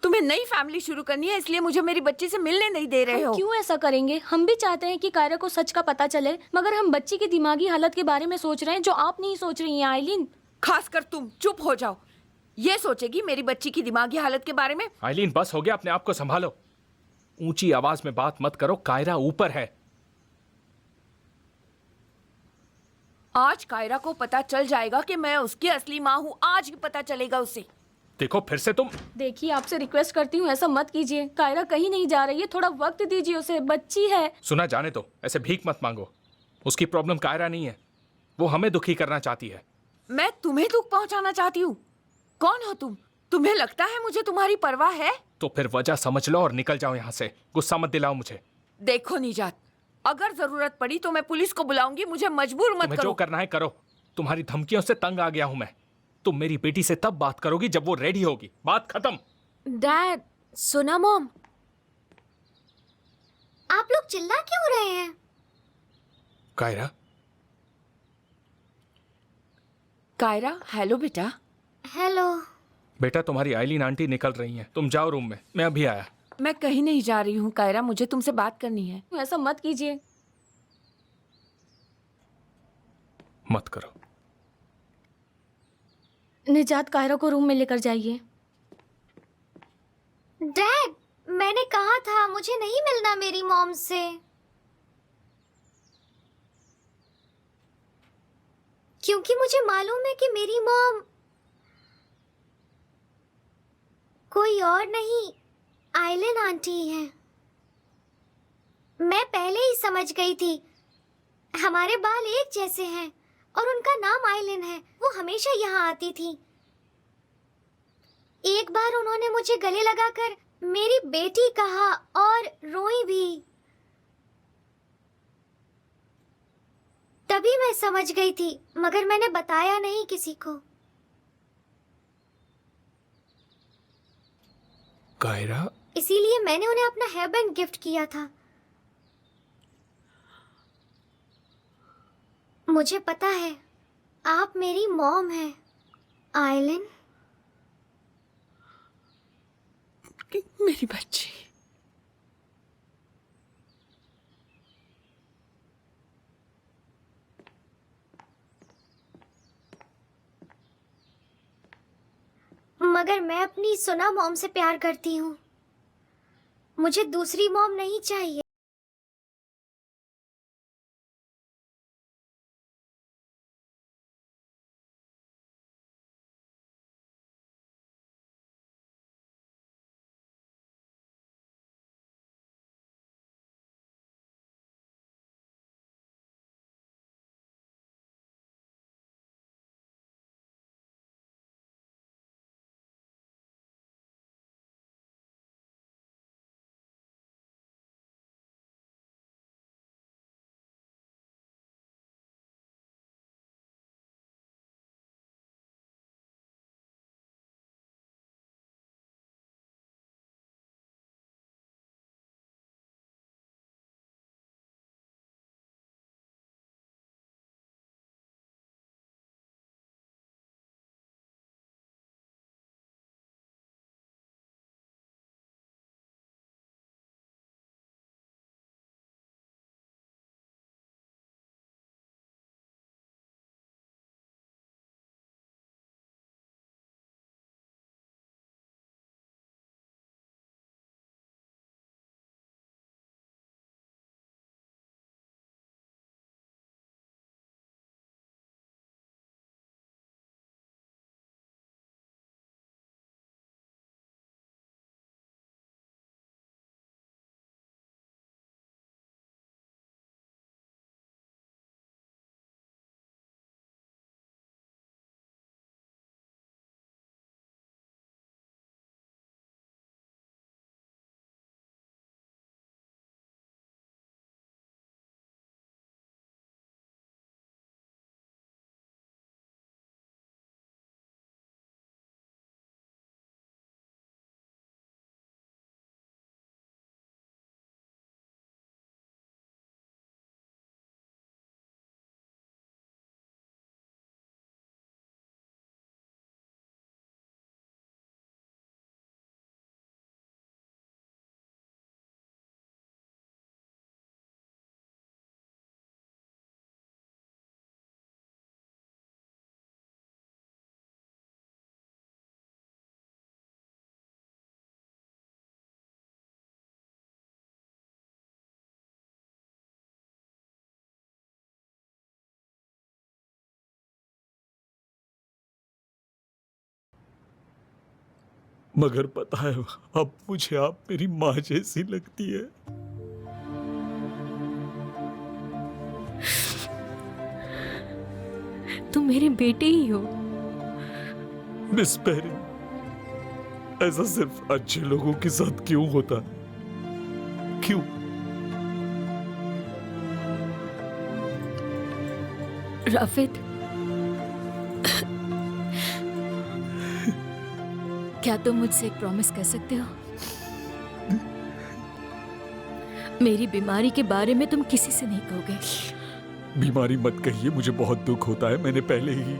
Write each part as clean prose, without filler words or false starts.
तुम्हें नई फैमिली शुरू करनी है, इसलिए मुझे मेरी बच्ची से मिलने नहीं दे रहे हम हो। क्यों ऐसा करेंगे? हम भी चाहते हैं कि कायरा को सच का पता चले, मगर हम बच्ची की दिमागी हालत के बारे में सोच रहे हैं जो आप नहीं सोच रही हैं आइलिन। खासकर तुम चुप हो जाओ। ये सोचेगी मेरी बच्ची की दिमागी हालत के बारे में? आइलीन बस हो गया, अपने आप को संभालो। ऊंची आवाज में बात मत करो, कायरा ऊपर है। आज कायरा को पता चल जाएगा कि मैं उसकी असली माँ हूँ। आज ही पता चलेगा उसे। देखो फिर से तुम। देखिए, आपसे रिक्वेस्ट करती हूँ, ऐसा मत कीजिए। कायरा कहीं नहीं जा रही है, थोड़ा वक्त दीजिए उसे, बच्ची है। सुना, जाने दो, ऐसे भीख मत मांगो। उसकी प्रॉब्लम कायरा नहीं है, वो हमें दुखी करना चाहती है। मैं तुम्हें दुख पहुंचाना चाहती हूँ? कौन हो तुम? तुम्हें लगता है मुझे तुम्हारी परवाह है? तो फिर वजह समझ लो और निकल जाओ यहाँ से। गुस्सा मत दिलाओ मुझे। देखो निजात, अगर जरूरत पड़ी तो मैं पुलिस को बुलाऊंगी। मुझे मजबूर मत तुम्हें करो। जो करना है करो। तुम्हारी धमकियों से तंग आ गया हूं मैं। तुम मेरी बेटी से तब बात करोगी जब वो रेडी होगी। बात खत्म। डैड, सुना मॉम, आप लोग चिल्ला क्यों रहे हैं? कायरा, कायरा, हेलो बेटा। हेलो। बेटा तुम्हारी आइलीन आंटी निकल रही हैं, तुम जाओ रूम में, मैं अभी आया। मैं कहीं नहीं जा रही हूँ कायरा, मुझे तुमसे बात करनी है। ऐसा मत कीजिए। मत करो। निजात, कायरा को रूम में लेकर जाइए। डैड, मैंने कहा था मुझे नहीं मिलना मेरी मॉम से। क्योंकि मुझे मालूम है कि मेरी मॉम कोई और नहीं, आइलिन आंटी है। मैं पहले ही समझ गई थी। हमारे बाल एक जैसे हैं और उनका नाम आइलिन है। वो हमेशा यहाँ आती थी। एक बार उन्होंने मुझे गले लगाकर मेरी बेटी कहा और रोई भी। तभी मैं समझ गई थी, मगर मैंने बताया नहीं किसी को। कायरा, इसीलिए मैंने उन्हें अपना हेयर बैंड गिफ्ट किया था। मुझे पता है आप मेरी मॉम हैं, आइलिन। मेरी बच्ची। मगर मैं अपनी सुना मॉम से प्यार करती हूँ। मुझे दूसरी मॉम नहीं चाहिए। मगर पता है, अब मुझे आप मेरी माँ जैसी लगती है। तुम मेरे बेटे ही हो। मिस पेरिन, ऐसा सिर्फ अच्छे लोगों के साथ क्यों होता? क्यों? राफिद, क्या तुम मुझसे एक प्रॉमिस कर सकते हो? मेरी बीमारी के बारे में तुम किसी से नहीं कहोगे। बीमारी मत कहिए, मुझे बहुत दुख होता है। मैंने पहले ही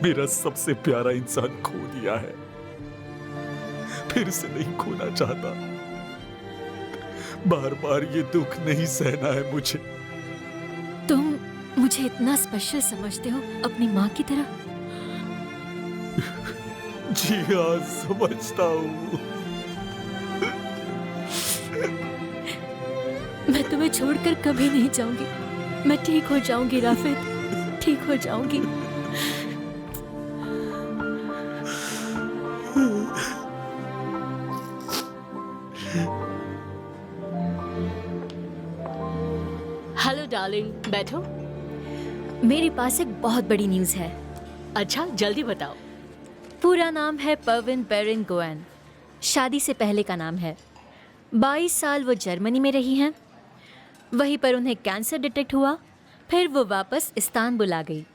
मेरा सबसे प्यारा इंसान खो दिया है, फिर से नहीं खोना चाहता। बार बार ये दुख नहीं सहना है मुझे। तुम मुझे इतना स्पेशल समझते हो, अपनी माँ की तरह? जी हाँ, समझता हूँ। मैं तुम्हें छोड़कर कभी नहीं जाऊंगी। मैं ठीक हो जाऊंगी राफिद, ठीक हो जाऊंगी। हेलो डार्लिंग, बैठो। मेरे पास एक बहुत बड़ी न्यूज़ है। अच्छा, जल्दी बताओ। पूरा नाम है परविन बेरिन गोएन। शादी से पहले का नाम है। 22 साल वो जर्मनी में रही हैं। वहीं पर उन्हें कैंसर डिटेक्ट हुआ, फिर वो वापस इस्तांबुल आ गई।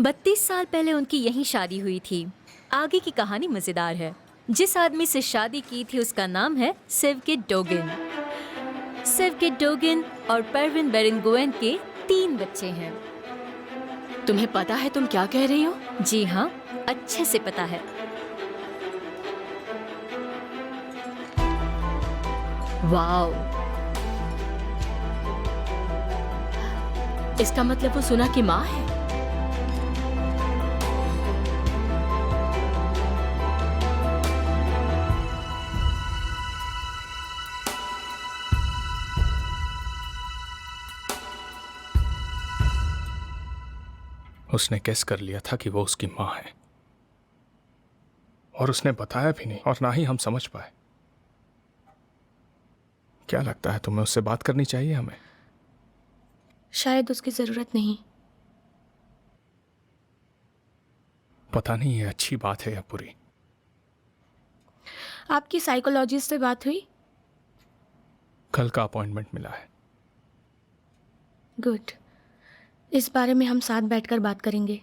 32 साल पहले उनकी यहीं शादी हुई थी। आगे की कहानी मज़ेदार है। जिस आदमी से शादी की थी उसका नाम है सेवकेट डोगिन। सेवकेट डोगिन और परविन बेरिन गोएन के 3 बच्चे हैं। तुम्हें पता है तुम क्या कह रही हो? जी हाँ, अच्छे से पता है। वाओ, इसका मतलब वो सुना की माँ है। उसने कैस कर लिया था कि वो उसकी माँ है, और उसने बताया भी नहीं, और ना ही हम समझ पाए। क्या लगता है तुम्हें उससे बात करनी चाहिए हमें? शायद उसकी ज़रूरत नहीं। पता नहीं ये अच्छी बात है या बुरी। आपकी साइकोलॉजिस्ट से बात हुई? कल का अपॉइंटमेंट मिला है। गुड। इस बारे में हम साथ बैठकर बात करेंगे।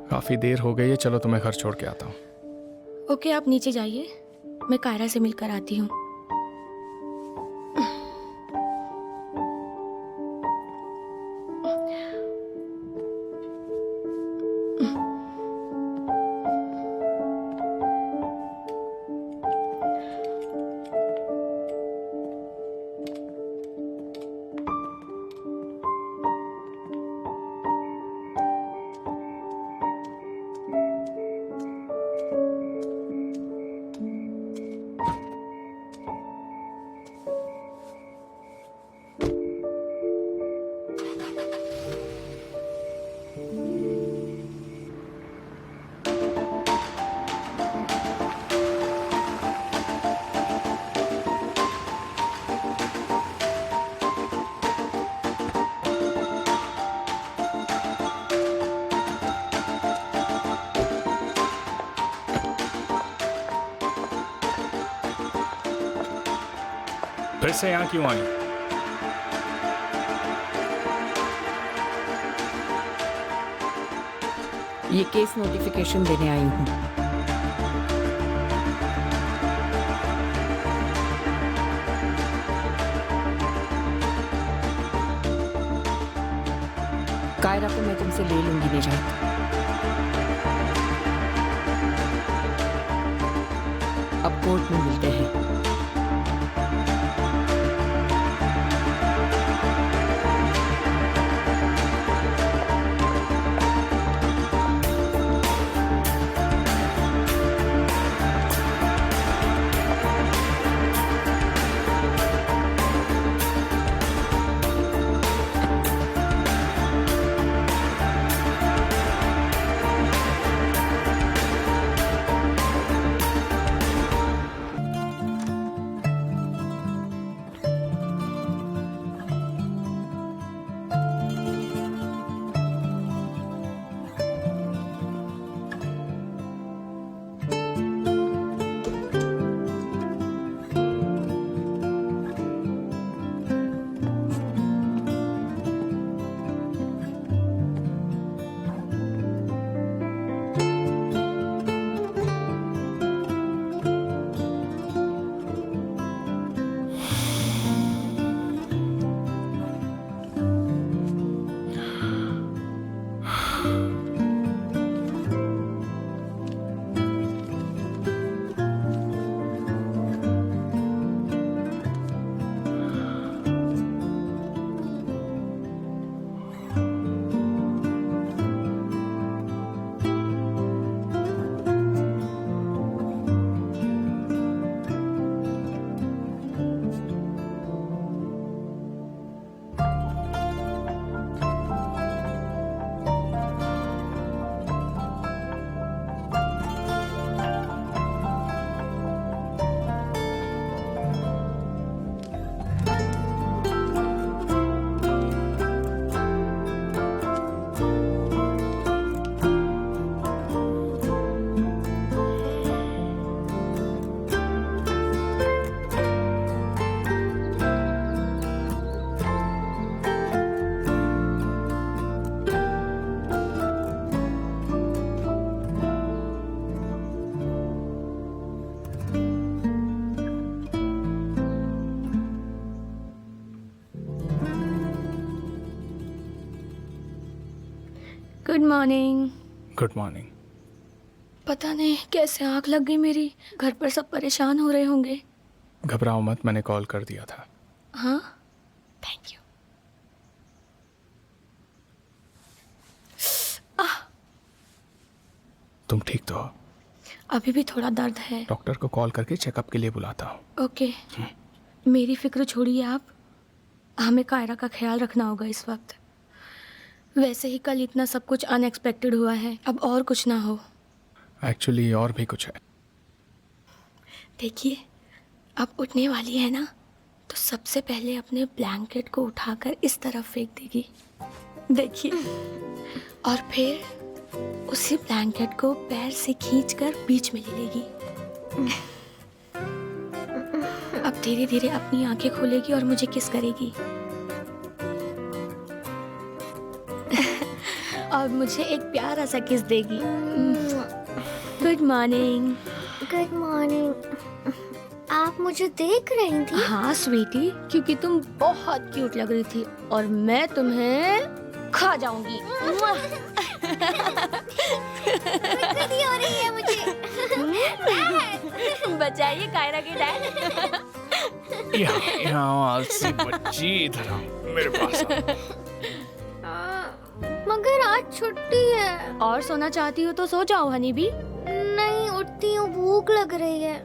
काफी देर हो गई है, चलो तुम्हें घर छोड़ के आता हूँ। ओके, आप नीचे जाइए, मैं कायरा से मिलकर आती हूँ। फिर से यहाँ क्यों आई? ये केस नोटिफिकेशन देने आई हूँ। कायरा को मैं तुमसे ले लूंगी निजात। अब कोर्ट में मिलते हैं। Good morning. Good morning. पता नहीं कैसे आँख लग गई मेरी। घर पर सब परेशान हो रहे होंगे। घबराओ मत, मैंने कॉल कर दिया था। हाँ, थैंक यू। तुम ठीक तो हो? अभी भी थोड़ा दर्द है। डॉक्टर को कॉल करके चेकअप के लिए बुलाता हूँ। ओके, मेरी फिक्र छोड़िए आप। हमें कायरा का ख्याल रखना होगा इस वक्त। वैसे ही कल इतना सब कुछ अनएक्सपेक्टेड हुआ है, अब और कुछ ना हो। एक्चुअली और भी कुछ है। देखिए, अब उठने वाली है ना, तो सबसे पहले अपने ब्लैंकेट को उठाकर इस तरफ फेंक देगी। देखिए, और फिर उसी ब्लैंकेट को पैर से खींचकर बीच में ले लेगी। अब धीरे धीरे अपनी आंखें खोलेगी और मुझे किस करेगी। और मुझे एक प्यारा सा किस देगी। Good morning. Good morning. आप मुझे देख रही थी? हाँ स्वीटी, क्योंकि तुम बहुत क्यूट लग रही थी और मैं तुम्हें खा जाऊंगी। खुदी हो रही है मुझे। बचाइए कायरा के डैड। यहाँ आलसी बच्ची, इधर आओ मेरे पास आओ। मगर आज छुट्टी है। और सोना चाहती हो तो सो जाओ हनी भी। नहीं उठती हूँ, भूख लग रही है।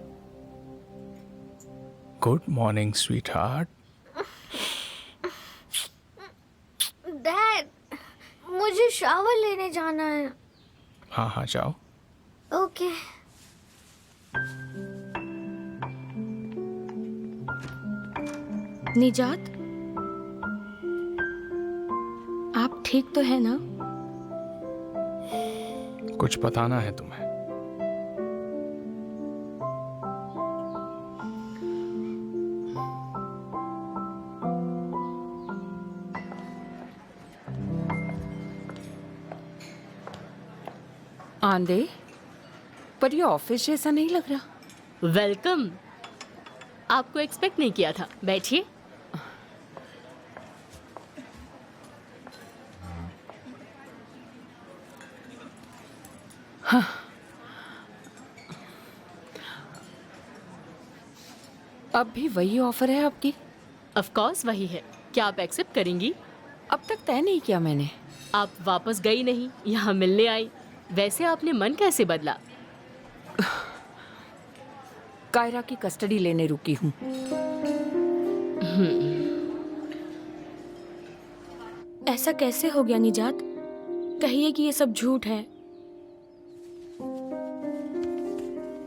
Good morning sweet heart. Dad, मुझे शावर लेने जाना है। हाँ हाँ जाओ। ओके। निजात, आप ठीक तो है ना? कुछ बताना है तुम्हें? आंधे, पर ये ऑफिस जैसा नहीं लग रहा। वेलकम। आपको एक्सपेक्ट नहीं किया था। बैठिए। अब भी वही ऑफर है आपकी? ऑफ कोर्स वही है। क्या आप एक्सेप्ट करेंगी? अब तक तय नहीं किया मैंने। आप वापस गई नहीं, यहाँ मिलने आई। वैसे आपने मन कैसे बदला? कायरा की कस्टडी लेने रुकी हूँ। ऐसा कैसे हो गया निजात? कहिए कि ये सब झूठ है।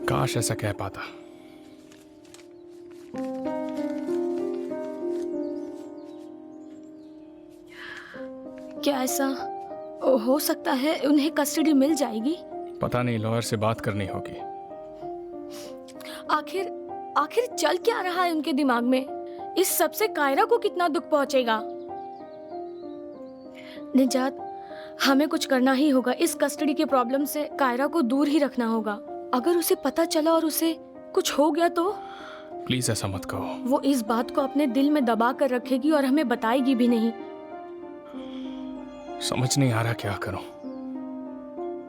काश ऐसा कह पाता। क्या ऐसा हो सकता है? उन्हें कस्टडी मिल जाएगी? पता नहीं, लॉयर से बात करनी होगी। आखिर चल क्या रहा है उनके दिमाग में? इस सब से कायरा को कितना दुख पहुंचेगा। निजात, हमें कुछ करना ही होगा। इस कस्टडी के प्रॉब्लम से कायरा को दूर ही रखना होगा। अगर उसे पता चला और उसे कुछ हो गया तो? प्लीज ऐसा मत कहो। वो इस बात को अपने दिल में दबा कर रखेगी और हमें बताएगी भी नहीं। समझ नहीं आ रहा क्या करूं।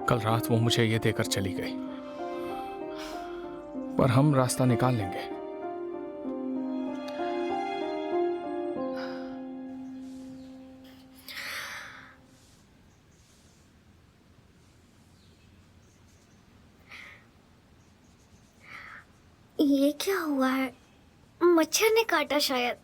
कल रात वो मुझे ये देकर चली गई, पर हम रास्ता निकाल लेंगे। ये क्या हुआ है? मच्छर ने काटा शायद।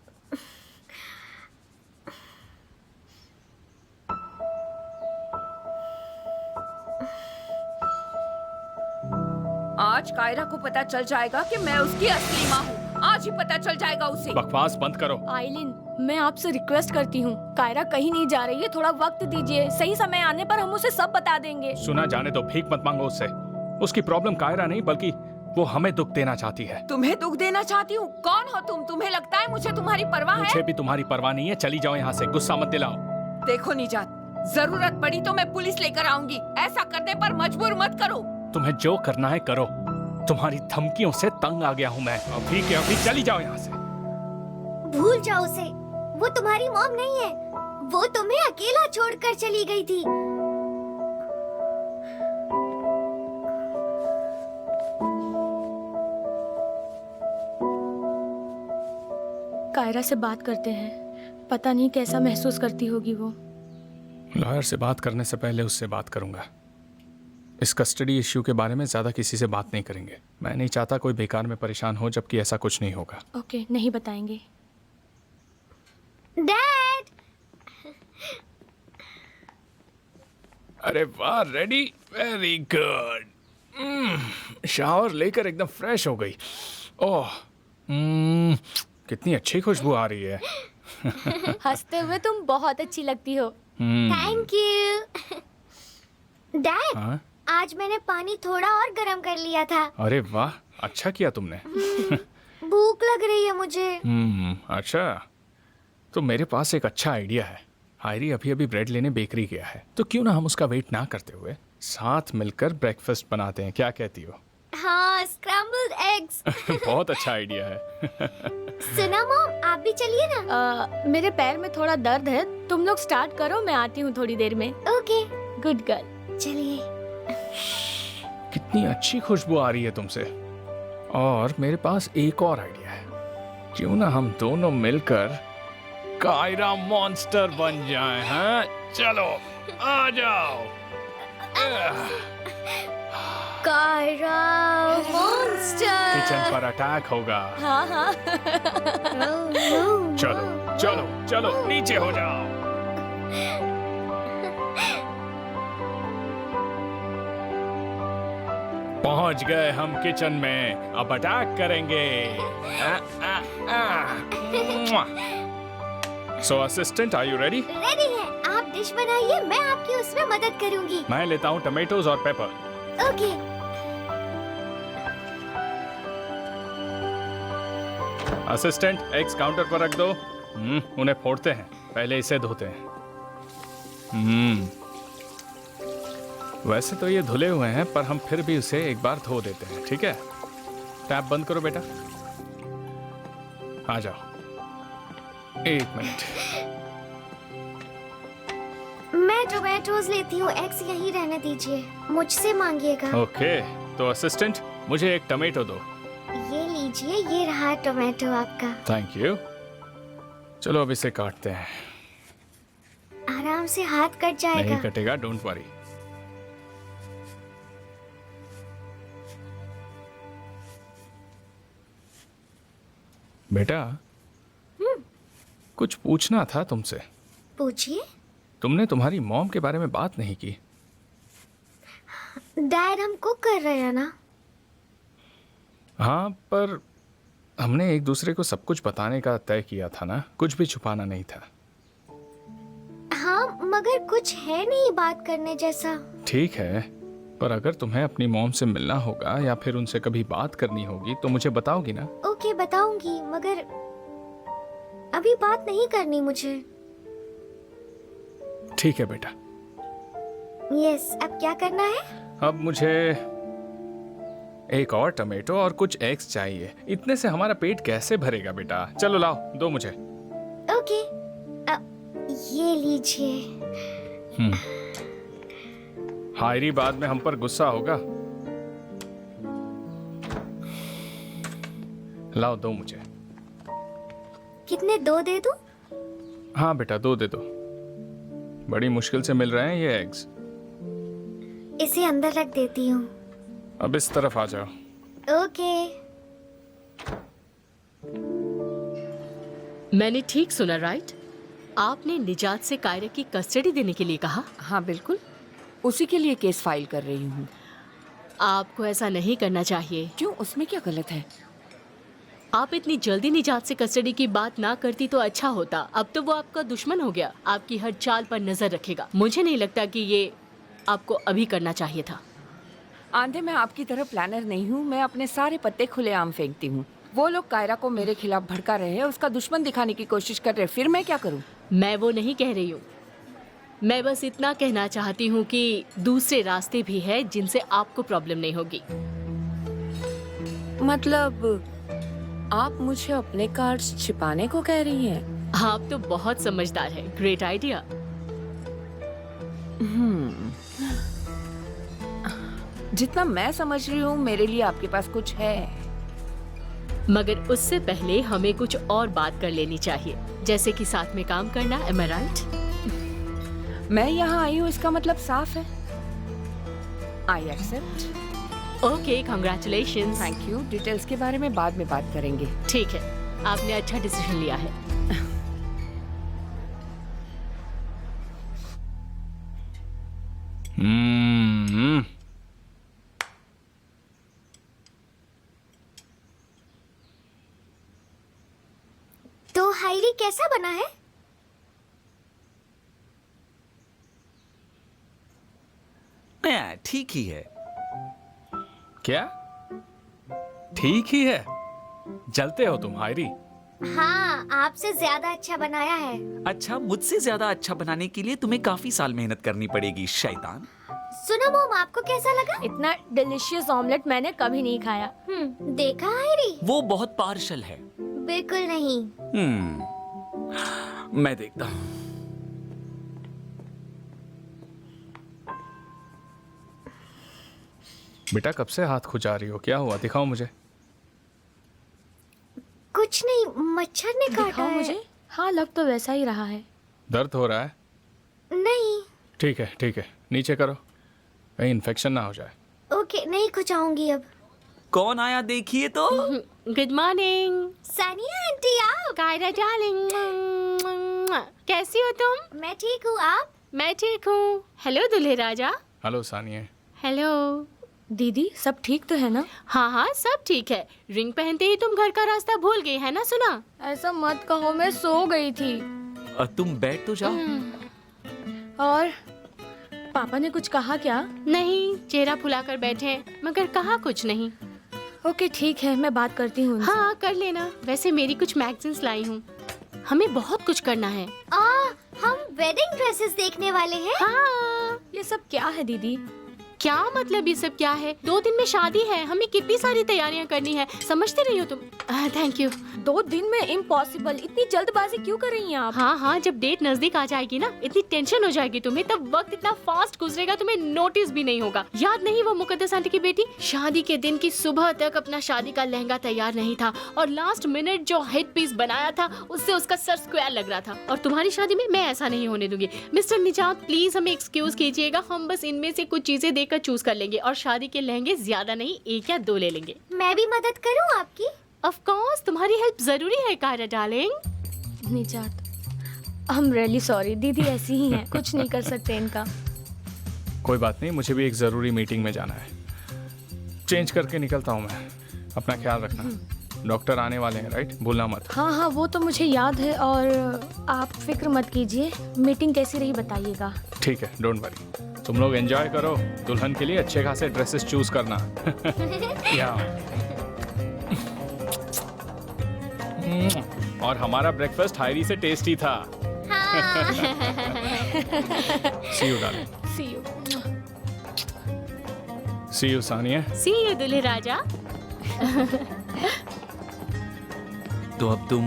आज कायरा को पता चल जाएगा कि मैं उसकी असली माँ हूँ। आज ही पता चल जाएगा उसे। बकवास बंद करो। आइलिन, मैं आपसे रिक्वेस्ट करती हूँ, कायरा कहीं नहीं जा रही है। थोड़ा वक्त दीजिए। सही समय आने पर हम उसे सब बता देंगे। सुना, जाने दो। भीख मत मांगो उससे। उसकी प्रॉब्लम कायरा नहीं, बल्कि वो हमें दुख देना चाहती है। तुम्हें दुख देना चाहती हूँ? कौन हो तुम? तुम्हें लगता है मुझे तुम्हारी परवाह है? मुझे भी तुम्हारी परवाह नहीं है। चली जाओ यहाँ से। गुस्सा मत दिलाओ। देखो निजात, जरूरत पड़ी तो मैं पुलिस लेकर आऊंगी। ऐसा करने पर मजबूर मत करो। तुम्हें जो करना है करो। तुम्हारी धमकियों से तंग आ गया हूँ मैं। अभी के अभी चली जाओ यहाँ से। भूल जाओ उसे। वो तुम्हारी मॉम नहीं है। वो तुम्हें अकेला छोड़कर चली गई थी। कायरा से बात करते हैं, पता नहीं कैसा महसूस करती होगी वो। लॉयर से बात करने से पहले उससे बात करूंगा। इस कस्टडी इश्यू के बारे में ज्यादा किसी से बात नहीं करेंगे। मैं नहीं चाहता कोई बेकार में परेशान हो, जबकि ऐसा कुछ नहीं होगा। ओके, नहीं बताएंगे। डैड, अरे वाह, रेडी, वेरी गुड। शावर लेकर एकदम फ्रेश हो गई। ओह, कितनी अच्छी खुशबू आ रही है। हंसते हुए तुम बहुत अच्छी लगती हो। Thank you. डैड, हाँ? आज मैंने पानी थोड़ा और गर्म कर लिया था। अरे वाह, अच्छा किया तुमने। भूख लग रही है मुझे। अच्छा, तो मेरे पास एक अच्छा आइडिया है। हायरी अभी अभी ब्रेड लेने बेकरी गया है, तो क्यों ना हम उसका वेट ना करते हुए साथ मिलकर ब्रेकफास्ट बनाते हैं। क्या कहती हो? हाँ, स्क्रैम्बल्ड एग्स। बहुत अच्छा आइडिया है। सुना मॉम, आप भी चलिए ना। मेरे पैर में थोड़ा दर्द है, तुम लोग स्टार्ट करो, मैं आती हूँ थोड़ी देर में। Okay, good girl. चलिए। कितनी अच्छी खुशबू आ रही है तुमसे। और मेरे पास एक और आइडिया है। क्यों ना हम दोनों मिलकर कायरा मॉन्स्टर बन जाएं, हैं? चलो, आ जाओ। कायरा मॉन्स्टर। किचन पर अटैक होगा। हाँ हाँ। चलो चलो चलो, नीचे हो जाओ। पहुंच गए हम किचन में, अब अटैक करेंगे। So assistant, are you ready? Ready है। आप डिश बनाइए, मैं आपकी उसमें मदद करूंगी। मैं लेता हूँ टमेटोज और paper. Okay. Assistant, eggs counter पर रख दो। उन्हें फोड़ते हैं, पहले इसे धोते हैं। वैसे तो ये धुले हुए हैं, पर हम फिर भी उसे एक बार धो देते हैं, ठीक है? टैप बंद करो बेटा। आ जाओ, 1 मिनट। मैं टोमेटोज लेती हूँ, एग्स यहीं रहने दीजिए, मुझसे मांगिएगा। ओके, तो असिस्टेंट, मुझे एक टमेटो दो। ये लीजिए, ये रहा टोमेटो आपका। Thank you. चलो अब इसे काटते हैं। आराम से, हाथ कट जाएगा। नहीं कटेगा, डोंट वरी। बेटा, कुछ पूछना था तुमसे। पूछिए। तुमने तुम्हारी मॉम के बारे में बात नहीं की। डैड, हम कुक कर रहे हैं ना। हाँ, पर हमने एक दूसरे को सब कुछ बताने का तय किया था ना, कुछ भी छुपाना नहीं था। हाँ, मगर कुछ है नहीं बात करने जैसा। ठीक है, पर अगर तुम्हें अपनी मॉम से मिलना होगा या फिर उनसे कभी बात करनी होगी तो मुझे बताओगी ना? ओके, बताऊंगी, मगर अभी बात नहीं करनी मुझे। ठीक है बेटा। यस, अब क्या करना है? अब मुझे एक और टमेटो और कुछ एग्स चाहिए। इतने से हमारा पेट कैसे भरेगा बेटा? चलो लाओ, दो मुझे। ओके, ये लीजिए। हायरी बाद में हम पर गुस्सा होगा। लाओ, दो मुझे। कितने, 2 दे दूं? हाँ बेटा, 2 दे दो। बड़ी मुश्किल से मिल रहे हैं ये एग्स। इसे अंदर रख देती हूँ। अब इस तरफ आ जाओ। ओके। मैंने ठीक सुना, राइट? आपने निजात से कायरा की कस्टडी देने के लिए कहा? हाँ बिल्कुल, उसी के लिए केस फाइल कर रही हूँ। आपको ऐसा नहीं करना चाहिए। क्यों, उसमें क्या गलत है? आप इतनी जल्दी निजात से कस्टडी की बात ना करती तो अच्छा होता। अब तो वो आपका दुश्मन हो गया, आपकी हर चाल पर नजर रखेगा। मुझे नहीं लगता कि ये आपको अभी करना चाहिए था। आंधे, मैं आपकी तरह प्लानर नहीं हूँ। मैं अपने सारे पत्ते खुलेआम फेंकती हूँ। वो लोग कायरा को मेरे खिलाफ भड़का रहे हैं, उसका दुश्मन दिखाने की कोशिश कर रहे हैं, फिर मैं क्या करूँ? मैं वो नहीं कह रही हूँ। मैं बस इतना कहना चाहती हूँ कि दूसरे रास्ते भी है जिनसे आपको प्रॉब्लम नहीं होगी। मतलब आप मुझे अपने कार्ड्स छिपाने को कह रही हैं? आप तो बहुत समझदार है। Great idea. जितना मैं समझ रही हूँ, मेरे लिए आपके पास कुछ है। मगर उससे पहले हमें कुछ और बात कर लेनी चाहिए, जैसे कि साथ में काम करना। Am I right? मैं यहाँ आई हूँ इसका मतलब साफ है। I accept. Okay, congratulations। Thank you. Details के बारे में बाद में बात करेंगे। ठीक है, आपने अच्छा डिसीजन लिया है। हम्म। तो हायरी कैसा बना है? ठीक ही है। क्या ठीक ही है? जलते हो तुम हायरी। हाँ, आपसे ज्यादा अच्छा बनाया है। अच्छा, मुझसे ज्यादा अच्छा बनाने के लिए तुम्हें काफी साल मेहनत करनी पड़ेगी, शैतान। सुनो मॉम, आपको कैसा लगा? इतना डिलीशियस ऑमलेट मैंने कभी नहीं खाया। देखा हायरी? वो बहुत पार्शल है। बिल्कुल नहीं। मैं देखता हूँ। बेटा कब से हाथ खुजा रही हो? क्या हुआ? दिखाओ मुझे। कुछ नहीं, मच्छर ने काटा दिखाओ है। मुझे। हाँ, लग तो वैसा ही रहा है। दर्द हो रहा है? नहीं। ठीक है ठीक है, नीचे करो, कहीं इन्फेक्शन ना हो जाए। ओके, नहीं खुजाऊंगी अब। कौन आया देखिए तो। गुड मॉर्निंग सानिया आंटी, आप? कायरा डार्लिंग, कैसी हो तुम? मैं ठीक हूँ, आप? मैं ठीक हूँ। हेलो दूल्हे राजा। हेलो सानिया। हेलो। दीदी, सब ठीक तो है ना? हाँ हाँ, सब ठीक है। रिंग पहनते ही तुम घर का रास्ता भूल गई है ना? सुना? ऐसा मत कहो, मैं सो गई थी। तुम बैठ तो जाओ। और पापा ने कुछ कहा क्या? नहीं, चेहरा फुलाकर बैठे, मगर कहा कुछ नहीं। ओके ठीक है, मैं बात करती हूँ उनसे। हाँ कर लेना। वैसे मेरी कुछ मैगजीन्स लाई हूँ, हमें बहुत कुछ करना है। हम वेडिंग ड्रेसेस देखने वाले हैं। हाँ। ये सब क्या है दीदी? क्या मतलब ये सब क्या है? 2 दिन में शादी है, हमें कितनी सारी तैयारियां करनी है, समझते नहीं हो तुम? Thank you. 2 दिन में इम्पॉसिबल। इतनी जल्दबाजी क्यों कर रही हैं आप? हाँ हाँ, जब डेट नजदीक आ जाएगी ना, इतनी टेंशन हो जाएगी तुम्हें, तब वक्त इतना फास्ट गुजरेगा तुम्हें नोटिस भी नहीं होगा। याद नहीं वो मुकद्दस आंटी की बेटी, शादी के दिन की सुबह तक अपना शादी का लहंगा तैयार नहीं था और लास्ट मिनट जो हेड पीस बनाया था उससे उसका सर स्क्वायर लग रहा था। और तुम्हारी शादी में मैं ऐसा नहीं होने दूंगी। मिस्टर निजात प्लीज हमें एक्सक्यूज कीजिएगा, हम बस इनमें से कुछ चीजें देखकर चूज कर लेंगे और शादी के लहंगे ज्यादा नहीं, 1 या 2 ले लेंगे। मैं भी मदद करूँ आपकी? ऑफ कोर्स, तुम्हारी हेल्प जरूरी है कायरा डार्लिंग। निजात, आई एम रियली सॉरी। दीदी ऐसी ही हैं, कुछ नहीं कर सकते इनका। कोई बात नहीं, मुझे भी एक ज़रूरी मीटिंग में जाना है। चेंज करके निकलता हूँ मैं। अपना ख्याल रखना। डॉक्टर आने वाले हैं, राइट? भूलना मत। हाँ हाँ, वो तो मुझे याद है। और आप फिक्र मत कीजिए, मीटिंग कैसी रही बताइएगा। ठीक है, डोंट वरी। तुम लोग एंजॉय करो। दुल्हन के लिए अच्छे खासे ड्रेसेस चूज करना। या और हमारा ब्रेकफास्ट हायरी से टेस्टी था। See you darling. See you. See you Sania. See you दूल्हे राजा। तो अब तुम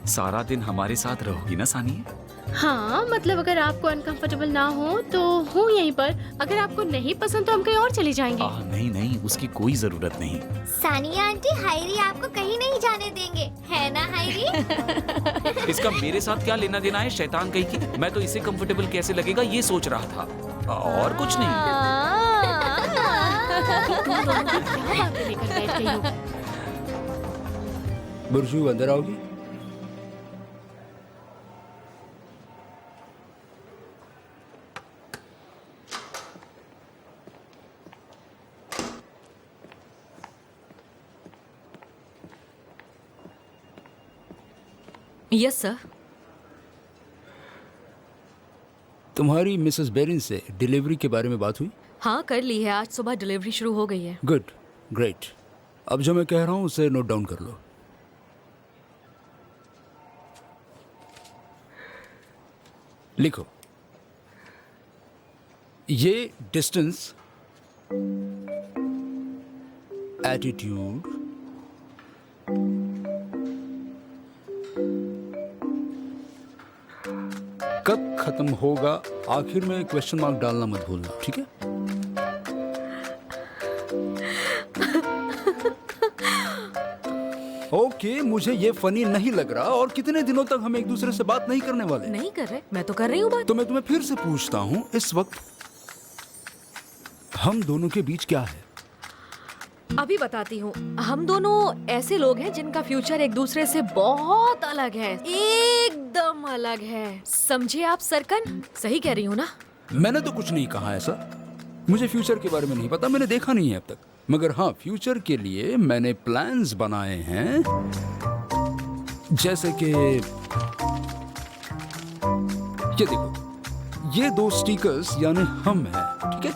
सारा दिन हमारे साथ रहोगी ना सानिया? हाँ, मतलब अगर आपको अनकंफर्टेबल ना हो तो हूँ यहीं पर। अगर आपको नहीं पसंद तो हम कहीं और चले जाएंगे। नहीं नहीं, उसकी कोई जरूरत नहीं। सानिया आंटी, हायरी आपको कहीं नहीं जाने देंगे, है ना हायरी? इसका मेरे साथ क्या लेना देना है, शैतान कहीं की। मैं तो इसे कंफर्टेबल कैसे लगेगा ये सोच रहा था, और कुछ नहीं। तुम दोनों की क्या बातें लेकर बैठ गई हो? बुर्जू, अंदर आओगी? Yes sir. तुम्हारी मिसेस बेरिन से डिलीवरी के बारे में बात हुई? हाँ कर ली है, आज सुबह डिलीवरी शुरू हो गई है। Good, great. अब जो मैं कह रहा हूँ उसे नोट डाउन कर लो। लिखो, ये डिस्टेंस, एटीट्यूड, कब खत्म होगा, आखिर में क्वेश्चन मार्क डालना मत भूलना, ठीक है? ओके, मुझे ये फनी नहीं लग रहा। और कितने दिनों तक हम एक दूसरे से बात नहीं करने वाले? नहीं कर रहे, मैं तो कर रही हूँ बात। तो मैं तुम्हें फिर से पूछता हूँ, इस वक्त हम दोनों के बीच क्या है? अभी बताती हूँ। हम दोनों ऐसे लोग हैं जिनका फ्यूचर एक दूसरे से बहुत अलग है, एकदम अलग है। समझे आप सरकन? सही कह रही हूँ ना? मैंने तो कुछ नहीं कहा ऐसा। मुझे फ्यूचर के बारे में नहीं पता, मैंने देखा नहीं है अब तक। मगर हाँ, फ्यूचर के लिए मैंने प्लान्स बनाए हैं, जैसे कि ये देखो, ये 2 स्टिकर्स यानी हम हैं, ठीक है?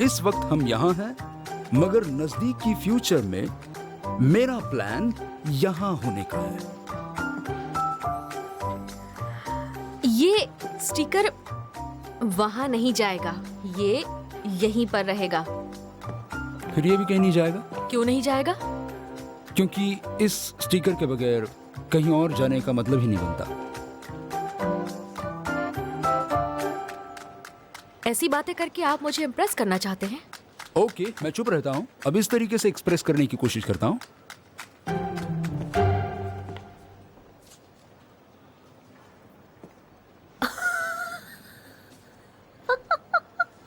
इस वक्त हम यहाँ हैं, मगर नजदीकी फ्यूचर में मेरा प्लान यहाँ होने का है। ये स्टिकर वहाँ नहीं जाएगा, ये यहीं पर रहेगा। फिर ये भी कहीं नहीं जाएगा? क्यों नहीं जाएगा? क्योंकि इस स्टिकर के बगैर कहीं और जाने का मतलब ही नहीं बनता। ऐसी बातें करके आप मुझे इम्प्रेस करना चाहते हैं? ओके, मैं चुप रहता हूँ। अब इस तरीके से एक्सप्रेस करने की कोशिश करता हूँ।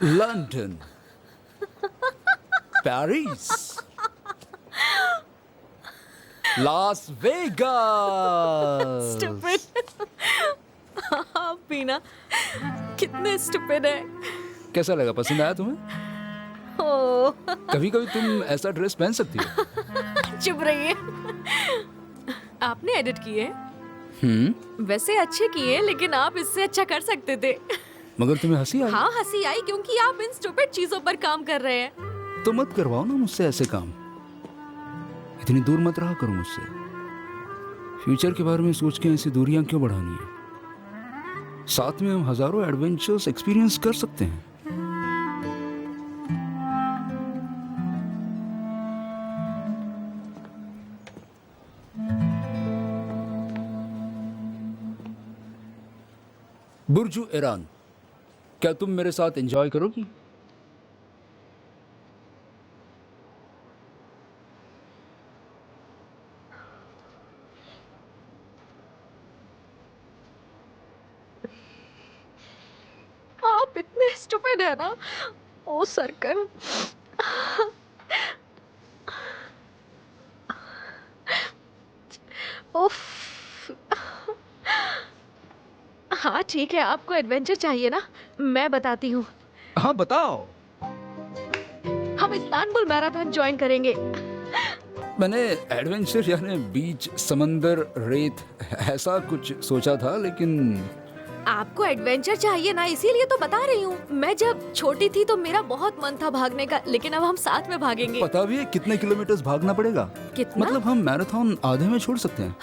London, Paris, Las Vegas. आप भी ना कितने स्टूपिड है। कैसा लगा? पसंद आया तुम्हें? ओह, कभी कभी तुम ऐसा ड्रेस पहन सकती हो। चुप रहिए। आपने एडिट किए? वैसे अच्छे किए, लेकिन आप इससे अच्छा कर सकते थे। मगर तुम्हें हंसी आई? हाँ, हंसी आई क्योंकि आप इन स्टूपिड चीजों पर काम कर रहे हैं। तो मत करवाओ ना मुझसे ऐसे काम। इतनी दूर मत रहा करो मुझसे। फ्यूचर के बारे में सोच के ऐसी दूरियां क्यों बढ़ानी है? साथ में हम हजारों एडवेंचर्स एक्सपीरियंस कर सकते हैं। बुर्जु ईरान, क्या तुम मेरे साथ एंजॉय करोगी? आप इतने स्टूपिड है ना। ओ सरकन, उफ। हाँ ठीक है, आपको एडवेंचर चाहिए ना? मैं बताती हूँ। हाँ बताओ। हम इस्तांबुल मैराथन ज्वाइन करेंगे। मैंने एडवेंचर यानी बीच, समंदर, रेत ऐसा कुछ सोचा था, लेकिन आपको एडवेंचर चाहिए ना, इसीलिए तो बता रही हूँ। मैं जब छोटी थी तो मेरा बहुत मन था भागने का, लेकिन अब हम साथ में भागेंगे। पता भी है कितने किलोमीटर भागना पड़ेगा? कितना? मतलब हम मैराथन आधे में छोड़ सकते हैं।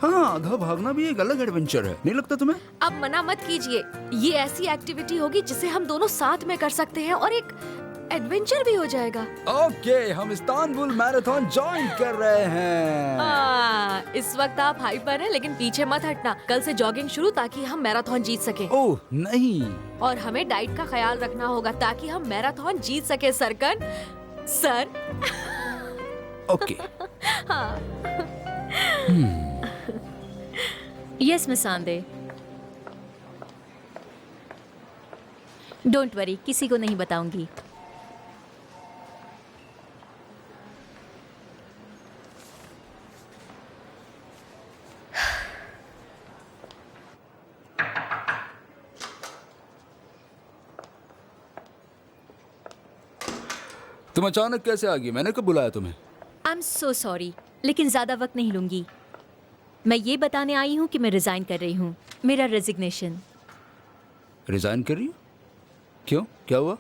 हाँ, आधा भागना भी एक अलग एडवेंचर है, नहीं लगता तुम्हें? अब मना मत कीजिए। ये ऐसी एक्टिविटी होगी जिसे हम दोनों साथ में कर सकते हैं और एक एडवेंचर भी हो जाएगा। ओके, हम इस्तांबुल मैराथन ज्वाइन कर रहे हैं। इस वक्त आप हाइपर हैं, लेकिन पीछे मत हटना। कल से जॉगिंग शुरू, ताकि हम मैराथन जीत सके। ओह नहीं। और हमें डाइट का ख्याल रखना होगा ताकि हम मैराथन जीत सके सरकन सर। ओके। यस मिस आंदे, डोंट वरी, किसी को नहीं बताऊंगी। तुम अचानक कैसे आ गई? मैंने कब बुलाया तुम्हें? आई एम सो सॉरी, लेकिन ज़्यादा वक्त नहीं लूंगी। मैं ये बताने आई हूँ कि मैं रिज़ाइन कर रही हूँ, मेरा रेजिग्नेशन। रिजाइन कर रही हो? क्यों, क्या हुआ?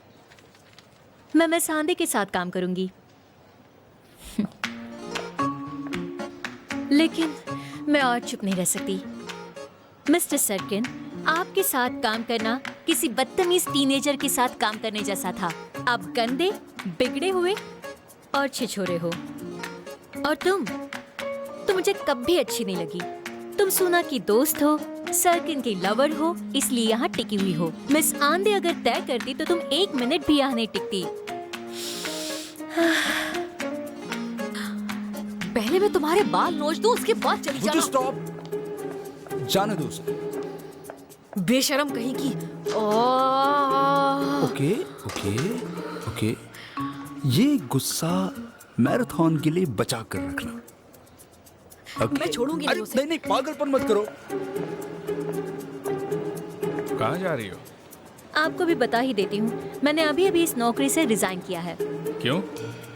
मैं मिस आंदे के साथ काम करूंगी। लेकिन मैं और चुप नहीं रह सकती। मिस्टर सरकिन, आपके साथ काम करना किसी बदतमीज टीनेजर के साथ काम करने जैसा था। आप गंदे, बिगड़े हुए और छिछोरे हो। और तुम मुझे कभी अच्छी नहीं लगी। तुम सूना की दोस्त हो, सरकिन की लवर हो, इसलिए यहाँ टिकी हुई हो। मिस आंदे अगर तय करती तो तुम 1 मिनट भी यहाँ नहीं टिकती। पहले पहले मैं तुम्हारे बाल नोच दूं, उसके बाद चली Would you जाना। stop? जाने दो उसे। बेशरम कहीं की। ओके ओके ओके, ये गुस्सा मैराथन के लिए बचा कर रखना। Okay? मैं छोड़ूंगी नहीं अरे उसे। नहीं नहीं, पागलपन मत करो। कहाँ जा रही हो? आपको भी बता ही देती हूँ, मैंने अभी अभी इस नौकरी से रिजाइन किया है क्यों?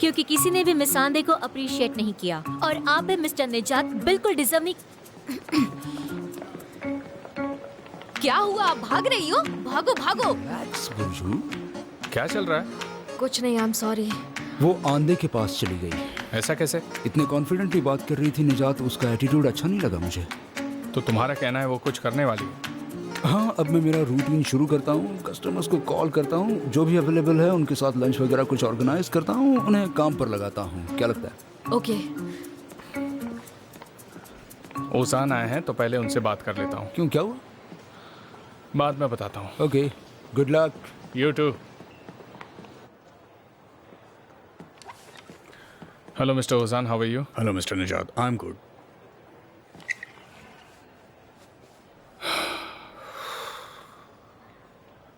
क्योंकि किसी ने भी मिस आंधे को अप्रिशिएट नहीं किया और आप भी मिस्टर निजात बिल्कुल डिजर्व नहीं। क्या हुआ, आप भाग रही हो? भागो भागो। Relax, बुर्जू। क्या चल रहा है? कुछ नहीं, आई एम सॉरी। वो आंधे के पास चली गई। ऐसा कैसे? इतने कॉन्फिडेंटली बात कर रही थी निजात, उसका एटीट्यूड अच्छा नहीं लगा मुझे। तो तुम्हारा कहना है वो कुछ करने वाली है? हाँ, अब मैं मेरा रूटीन शुरू करता हूँ, कस्टमर्स को कॉल करता हूँ, जो भी अवेलेबल है उनके साथ लंच वगैरह कुछ ऑर्गेनाइज करता हूँ, उन्हें काम पर लगाता हूँ। क्या लगता है? ओके। ओसान आए हैं तो पहले उनसे बात कर लेता हूँ, क्यों, क्या हुआ? बाद में बताता हूँ। Okay, good luck. You too. Hello mister Osan, how are you? Hello mister Nijat, I am good.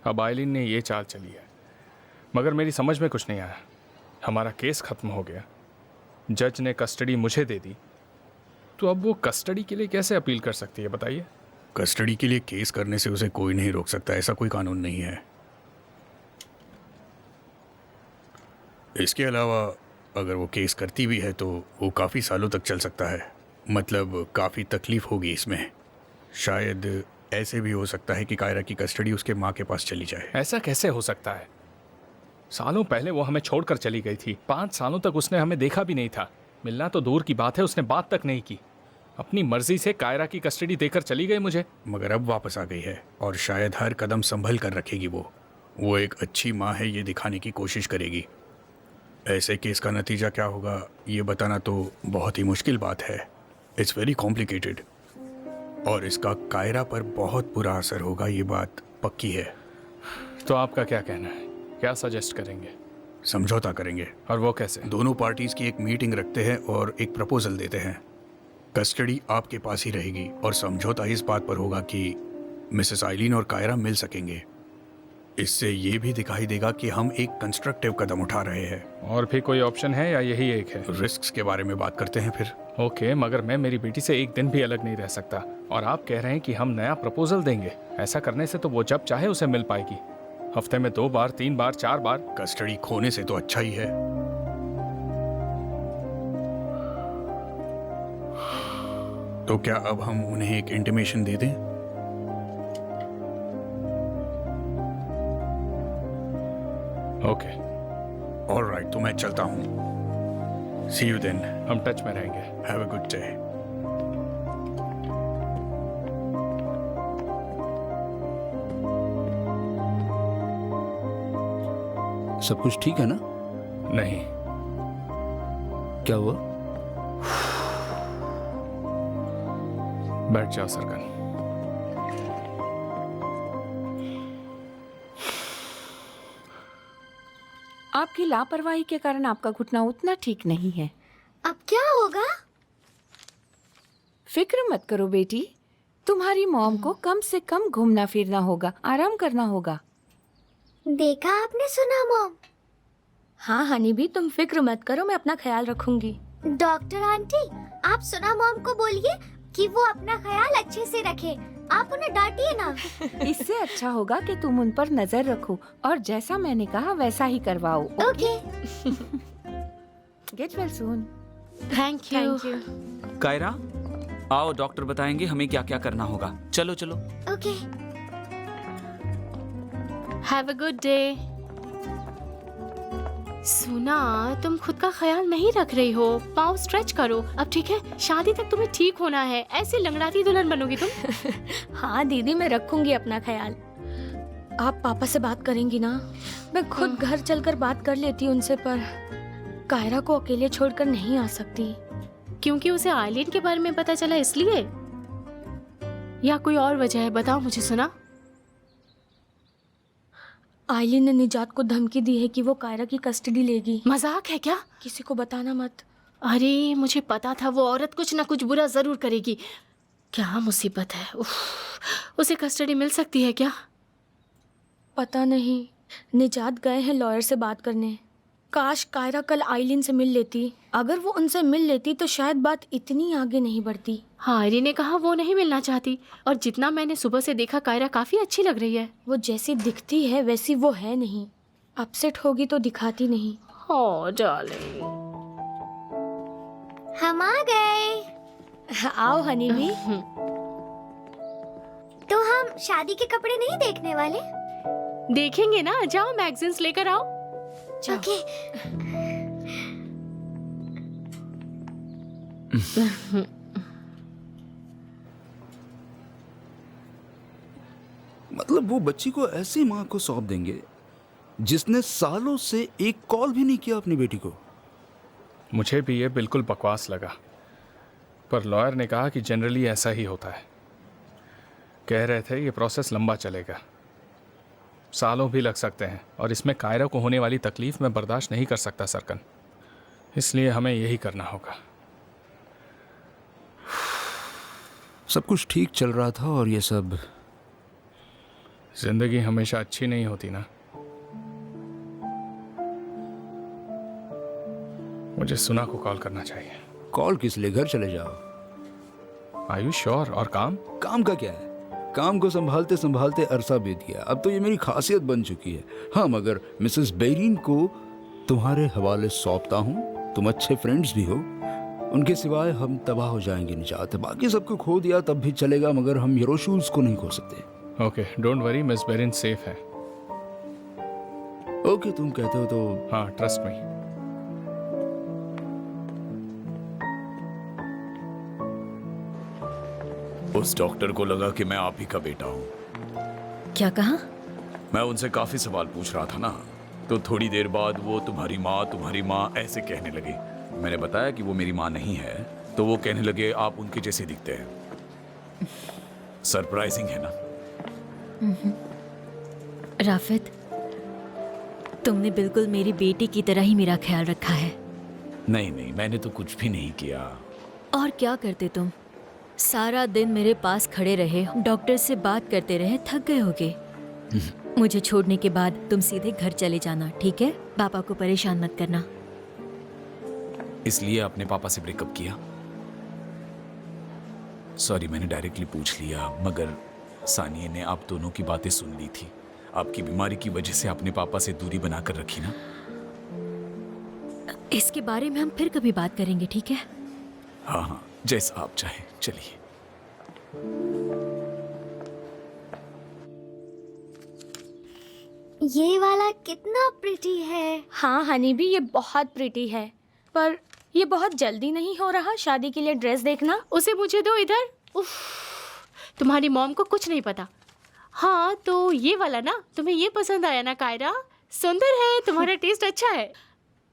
अब आइलिन ने ये चाल चली है, मगर मेरी समझ में कुछ नहीं आया। हमारा केस खत्म हो गया, जज ने कस्टडी मुझे दे दी, तो अब वो कस्टडी के लिए कैसे अपील कर सकती है, बताइए? कस्टडी के लिए केस करने से उसे कोई नहीं रोक सकता, ऐसा कोई कानून नहीं है। इसके अलावा अगर वो केस करती भी है तो वो काफ़ी सालों तक चल सकता है, मतलब काफ़ी तकलीफ होगी इसमें। शायद ऐसे भी हो सकता है कि कायरा की कस्टडी उसके माँ के पास चली जाए। ऐसा कैसे हो सकता है? सालों पहले वो हमें छोड़कर चली गई थी, 5 सालों तक उसने हमें देखा भी नहीं था, मिलना तो दूर की बात है, उसने बात तक नहीं की। अपनी मर्जी से कायरा की कस्टडी देकर चली गई मुझे। मगर अब वापस आ गई है और शायद हर कदम संभल कर रखेगी। वो एक अच्छी माँ है, ये दिखाने की कोशिश करेगी। ऐसे केस का नतीजा क्या होगा ये बताना तो बहुत ही मुश्किल बात है। इट्स वेरी कॉम्प्लिकेटेड और इसका कायरा पर बहुत बुरा असर होगा, ये बात पक्की है। तो आपका क्या कहना है, क्या सजेस्ट करेंगे? समझौता करेंगे। और वो कैसे? दोनों पार्टीज की एक मीटिंग रखते हैं और एक प्रपोजल देते हैं। कस्टडी आपके पास ही रहेगी और समझौता इस बात पर होगा कि मिसेस आइलिन और कायरा मिल सकेंगे। इससे ये भी दिखाई देगा कि हम एक कंस्ट्रक्टिव कदम उठा रहे हैं। और भी कोई ऑप्शन है या यही एक है? रिस्क्स के बारे में बात करते हैं फिर। ओके, मगर मैं मेरी बेटी से एक दिन भी अलग नहीं रह सकता, और आप कह रहे हैं कि हम नया प्रपोजल देंगे। ऐसा करने से तो वो जब चाहे उसे मिल पाएगी, हफ्ते में 2 बार, 3 बार, 4 बार। कस्टडी खोने से तो अच्छा ही है। तो क्या अब हम उन्हें एक इंटीमेशन दे दें? ओके, ऑलराइट, तो मैं चलता हूँ। सी यू देन। हम टच में रहेंगे। Have a good day. सब कुछ ठीक है ना? नहीं, क्या हुआ? बैठ जाओ सरकन। आपकी लापरवाही के कारण आपका घुटना उतना ठीक नहीं है। अब क्या होगा? फिक्र मत करो बेटी, तुम्हारी मॉम को कम से कम घूमना फिरना होगा, आराम करना होगा। देखा आपने, सुना मॉम? हाँ हनी भी, तुम फिक्र मत करो, मैं अपना ख्याल रखूंगी। डॉक्टर आंटी, आप सुना मॉम को बोलिए कि वो अपना ख्याल अच्छे से रखे। आप उन्हें डांटिए ना। इससे अच्छा होगा कि तुम उन पर नजर रखो और जैसा मैंने कहा वैसा ही करवाओ। Okay. Get well soon. Thank you. Kaira, आओ, डॉक्टर बताएंगे हमें क्या क्या करना होगा। चलो चलो। Okay. Have a good day. सुना, तुम खुद का ख्याल नहीं रख रही हो, पाँव स्ट्रेच करो। अब ठीक है, शादी तक तुम्हें ठीक होना है, ऐसे लंगड़ाती दुल्हन बनोगी तुम। हाँ दीदी, मैं रखूंगी अपना ख्याल। आप पापा से बात करेंगी ना? मैं खुद घर चलकर बात कर लेती हूँ उनसे, पर कायरा को अकेले छोड़कर नहीं आ सकती। क्योंकि उसे आइलिन के बारे में पता चला इसलिए, या कोई और वजह है? बताओ मुझे। सुना, आइलिन ने निजात को धमकी दी है कि वो कायरा की कस्टडी लेगी। मजाक है क्या? किसी को बताना मत। अरे मुझे पता था वो औरत कुछ ना कुछ बुरा जरूर करेगी। क्या मुसीबत है। उफ, उसे कस्टडी मिल सकती है क्या? पता नहीं, निजात गए हैं लॉयर से बात करने। काश कायरा कल आइलिन से मिल लेती। अगर वो उनसे मिल लेती तो शायद बात इतनी आगे नहीं बढ़ती। हाँ, आयरी ने कहा वो नहीं मिलना चाहती, और जितना मैंने सुबह से देखा कायरा काफी अच्छी लग रही है। वो जैसी दिखती है वैसी वो है नहीं। अपसेट होगी तो दिखाती नहीं। हाँ डार्लिंग। हम आ गए। आओ हनीबी। तो हम शादी के कपड़े नहीं देखने वाले? देखेंगे ना, जाओ मैगजीन्स लेकर आओ। ओके। मतलब वो बच्ची को ऐसी माँ को सौंप देंगे जिसने सालों से एक कॉल भी नहीं किया अपनी बेटी को। मुझे भी ये बिल्कुल बकवास लगा, पर लॉयर ने कहा कि जनरली ऐसा ही होता है। कह रहे थे ये प्रोसेस लंबा चलेगा, सालों भी लग सकते हैं, और इसमें कायरा को होने वाली तकलीफ मैं बर्दाश्त नहीं कर सकता सरकन, इसलिए हमें यही करना होगा। सब कुछ ठीक चल रहा था और ये सब। जिंदगी हमेशा अच्छी नहीं होती ना। मुझे सुना को कॉल करना चाहिए। कॉल किस लिए? घर चले जाओ। Are you sure? और काम? काम का क्या है? काम को संभालते संभालते अरसा बीत गया। अब तो ये मेरी खासियत बन चुकी है। हाँ, मगर मिसेस बेरीन को तुम्हारे हवाले सौंपता हूँ। तुम अच्छे फ्रेंड्स भी हो, उनके सिवाय हम तबाह हो जाएंगे निजात। बाकी सबको खो दिया तब भी चलेगा, मगर हम यूरोशूज को नहीं खो सकते। Okay, don't worry, miss Berin safe है। ओके, तुम कहते हो तो। हाँ, ट्रस्ट मी। उस डॉक्टर को लगा कि मैं आप ही का बेटा हूँ। क्या कहा? मैं उनसे काफी सवाल पूछ रहा था ना, तो थोड़ी देर बाद वो तुम्हारी माँ ऐसे कहने लगे। मैंने बताया कि वो मेरी माँ नहीं है, तो वो कहने लगे आप उनके जैसे दिखते हैं। सरप्राइजिंग है ना? राफिद, तुमने बिल्कुल मेरी बेटी की तरह ही मेरा ख्याल रखा है। नहीं, मैंने तो कुछ भी नहीं किया। और क्या करते तुम? सारा दिन मेरे पास खड़े रहे, डॉक्टर से बात करते रहे, थक गए होगे। मुझे छोड़ने के बाद तुम सीधे घर चले जाना, ठीक है? पापा को परेशान मत करना। इसलिए अपने पापा से ब्रेकअप किया? सॉरी, मैंने डायरेक्टली पूछ लिया, मगर सानिया ने आप दोनों की बातें सुन ली थी। आपकी बीमारी की वजह से अपने पापा से दूरी बनाकर रखी ना। इसके बारे में हम फिर कभी बात करेंगे, ठीक है? हाँ, जैसा आप चाहे। चलिए। ये वाला कितना प्रिटी है। हाँ हनीबी, ये बहुत प्रिटी है, पर ये बहुत जल्दी नहीं हो रहा शादी के लिए ड्रेस देखना। उसे मुझे दो इधर। उफ, तुम्हारी मॉम को कुछ नहीं पता। हाँ तो ये वाला ना, तुम्हें ये पसंद आया ना कायरा? सुंदर है, तुम्हारा टेस्ट अच्छा है।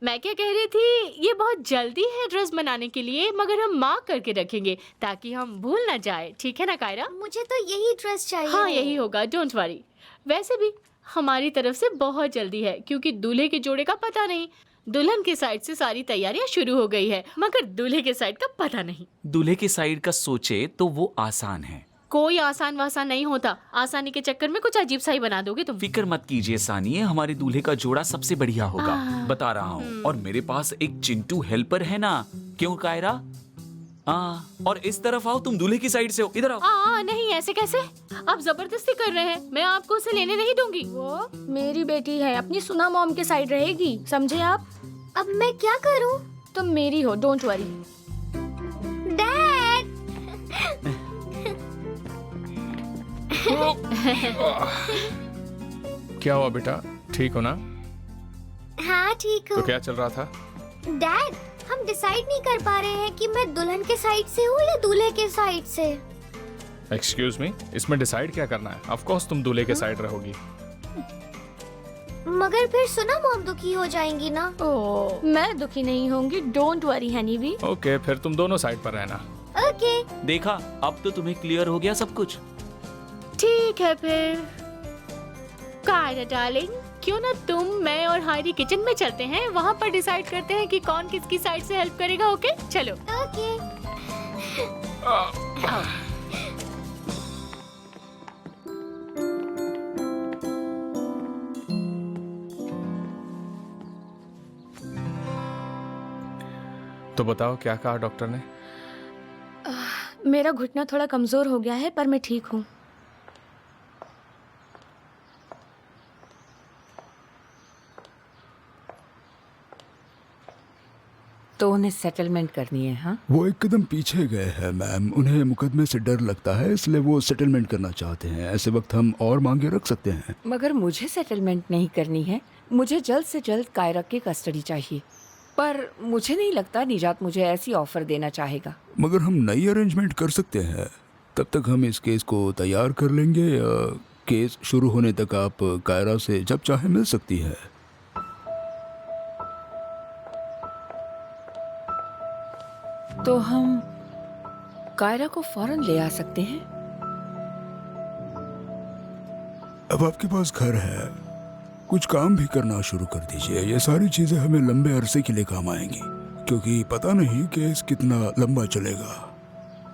मैं क्या कह रही थी, ये बहुत जल्दी है ड्रेस बनाने के लिए, मगर हम मार्क करके रखेंगे ताकि हम भूल ना जाए, ठीक है ना कायरा? मुझे तो यही ड्रेस चाहिए। हाँ यही होगा, डोंट वरी। वैसे भी हमारी तरफ से बहुत जल्दी है, क्योंकि दूल्हे के जोड़े का पता नहीं। दुल्हन के साइड से सारी तैयारियां शुरू हो गई है, मगर दूल्हे के साइड का पता नहीं। दूल्हे के साइड का सोचे तो वो आसान है। कोई आसान वासान नहीं होता। आसानी के चक्कर में कुछ अजीब सा ही बना दोगे तुम। फिक्र मत कीजिए सानिया, हमारे दूल्हे का जोड़ा सबसे बढ़िया होगा, बता रहा हूँ। और मेरे पास एक चिंटू हेल्पर है ना, क्यों कायरा? और इस तरफ आओ, तुम दूल्हे की साइड से हो, इधर आओ। नहीं, ऐसे कैसे? आप जबरदस्ती कर रहे हैं, मैं आपको उसे लेने नहीं दूंगी। वो मेरी बेटी है, अपनी सुना मॉम के साइड रहेगी, समझे आप? अब मैं क्या करूं? तुम मेरी हो, डोंट वरी। डैड! क्या हुआ बेटा, ठीक हो ना? हाँ ठीक तो हूँ। क्या चल रहा था? डैड, हम डिसाइड नहीं कर पा रहे हैं कि मैं दुल्हन के साइड से हूँ या दूल्हे के साइड से। एक्सक्यूज मी, इसमें डिसाइड क्या करना है? ऑफ कोर्स तुम दूल्हे के साइड रहोगी। मगर फिर सुना मॉम दुखी हो जाएंगी ना। ओह, मैं दुखी नहीं होंगी, डोंट वरी हनीबी। ओके, फिर तुम दोनों साइड पर रहना। ओके। देखा, अब तो तुम्हें क्लियर हो गया सब कुछ। ठीक है फिर। कायरा डार्लिंग, क्यों ना तुम, मैं और हायरी किचन में चलते हैं, वहाँ पर डिसाइड करते हैं कि कौन किसकी साइड से हेल्प करेगा। ओके चलो। ओके। तो बताओ क्या कहा डॉक्टर ने? मेरा घुटना थोड़ा कमजोर हो गया है, पर मैं ठीक हूँ। तो उन्हें सेटलमेंट करनी है? हाँ, वो एक कदम पीछे गए हैं मैम। उन्हें मुकदमे से डर लगता है, इसलिए वो सेटलमेंट करना चाहते हैं। ऐसे वक्त हम और मांगे रख सकते हैं। मगर मुझे सेटलमेंट नहीं करनी है। मुझे जल्द से जल्द कायरा की कस्टडी चाहिए। पर मुझे नहीं लगता निजात मुझे ऐसी ऑफर देना चाहेगा। मगर हम नई अरेंजमेंट कर सकते हैं। तब तक हम इस केस को तैयार कर लेंगे। केस शुरू होने तक आप कायरा से जब चाहे मिल सकती है। तो हम कायरा को फौरन ले आ सकते हैं। अब आपके पास घर है, कुछ काम भी करना शुरू कर दीजिए। ये सारी चीजें हमें लंबे अरसे के लिए काम आएंगी, क्योंकि पता नहीं केस कितना लंबा चलेगा।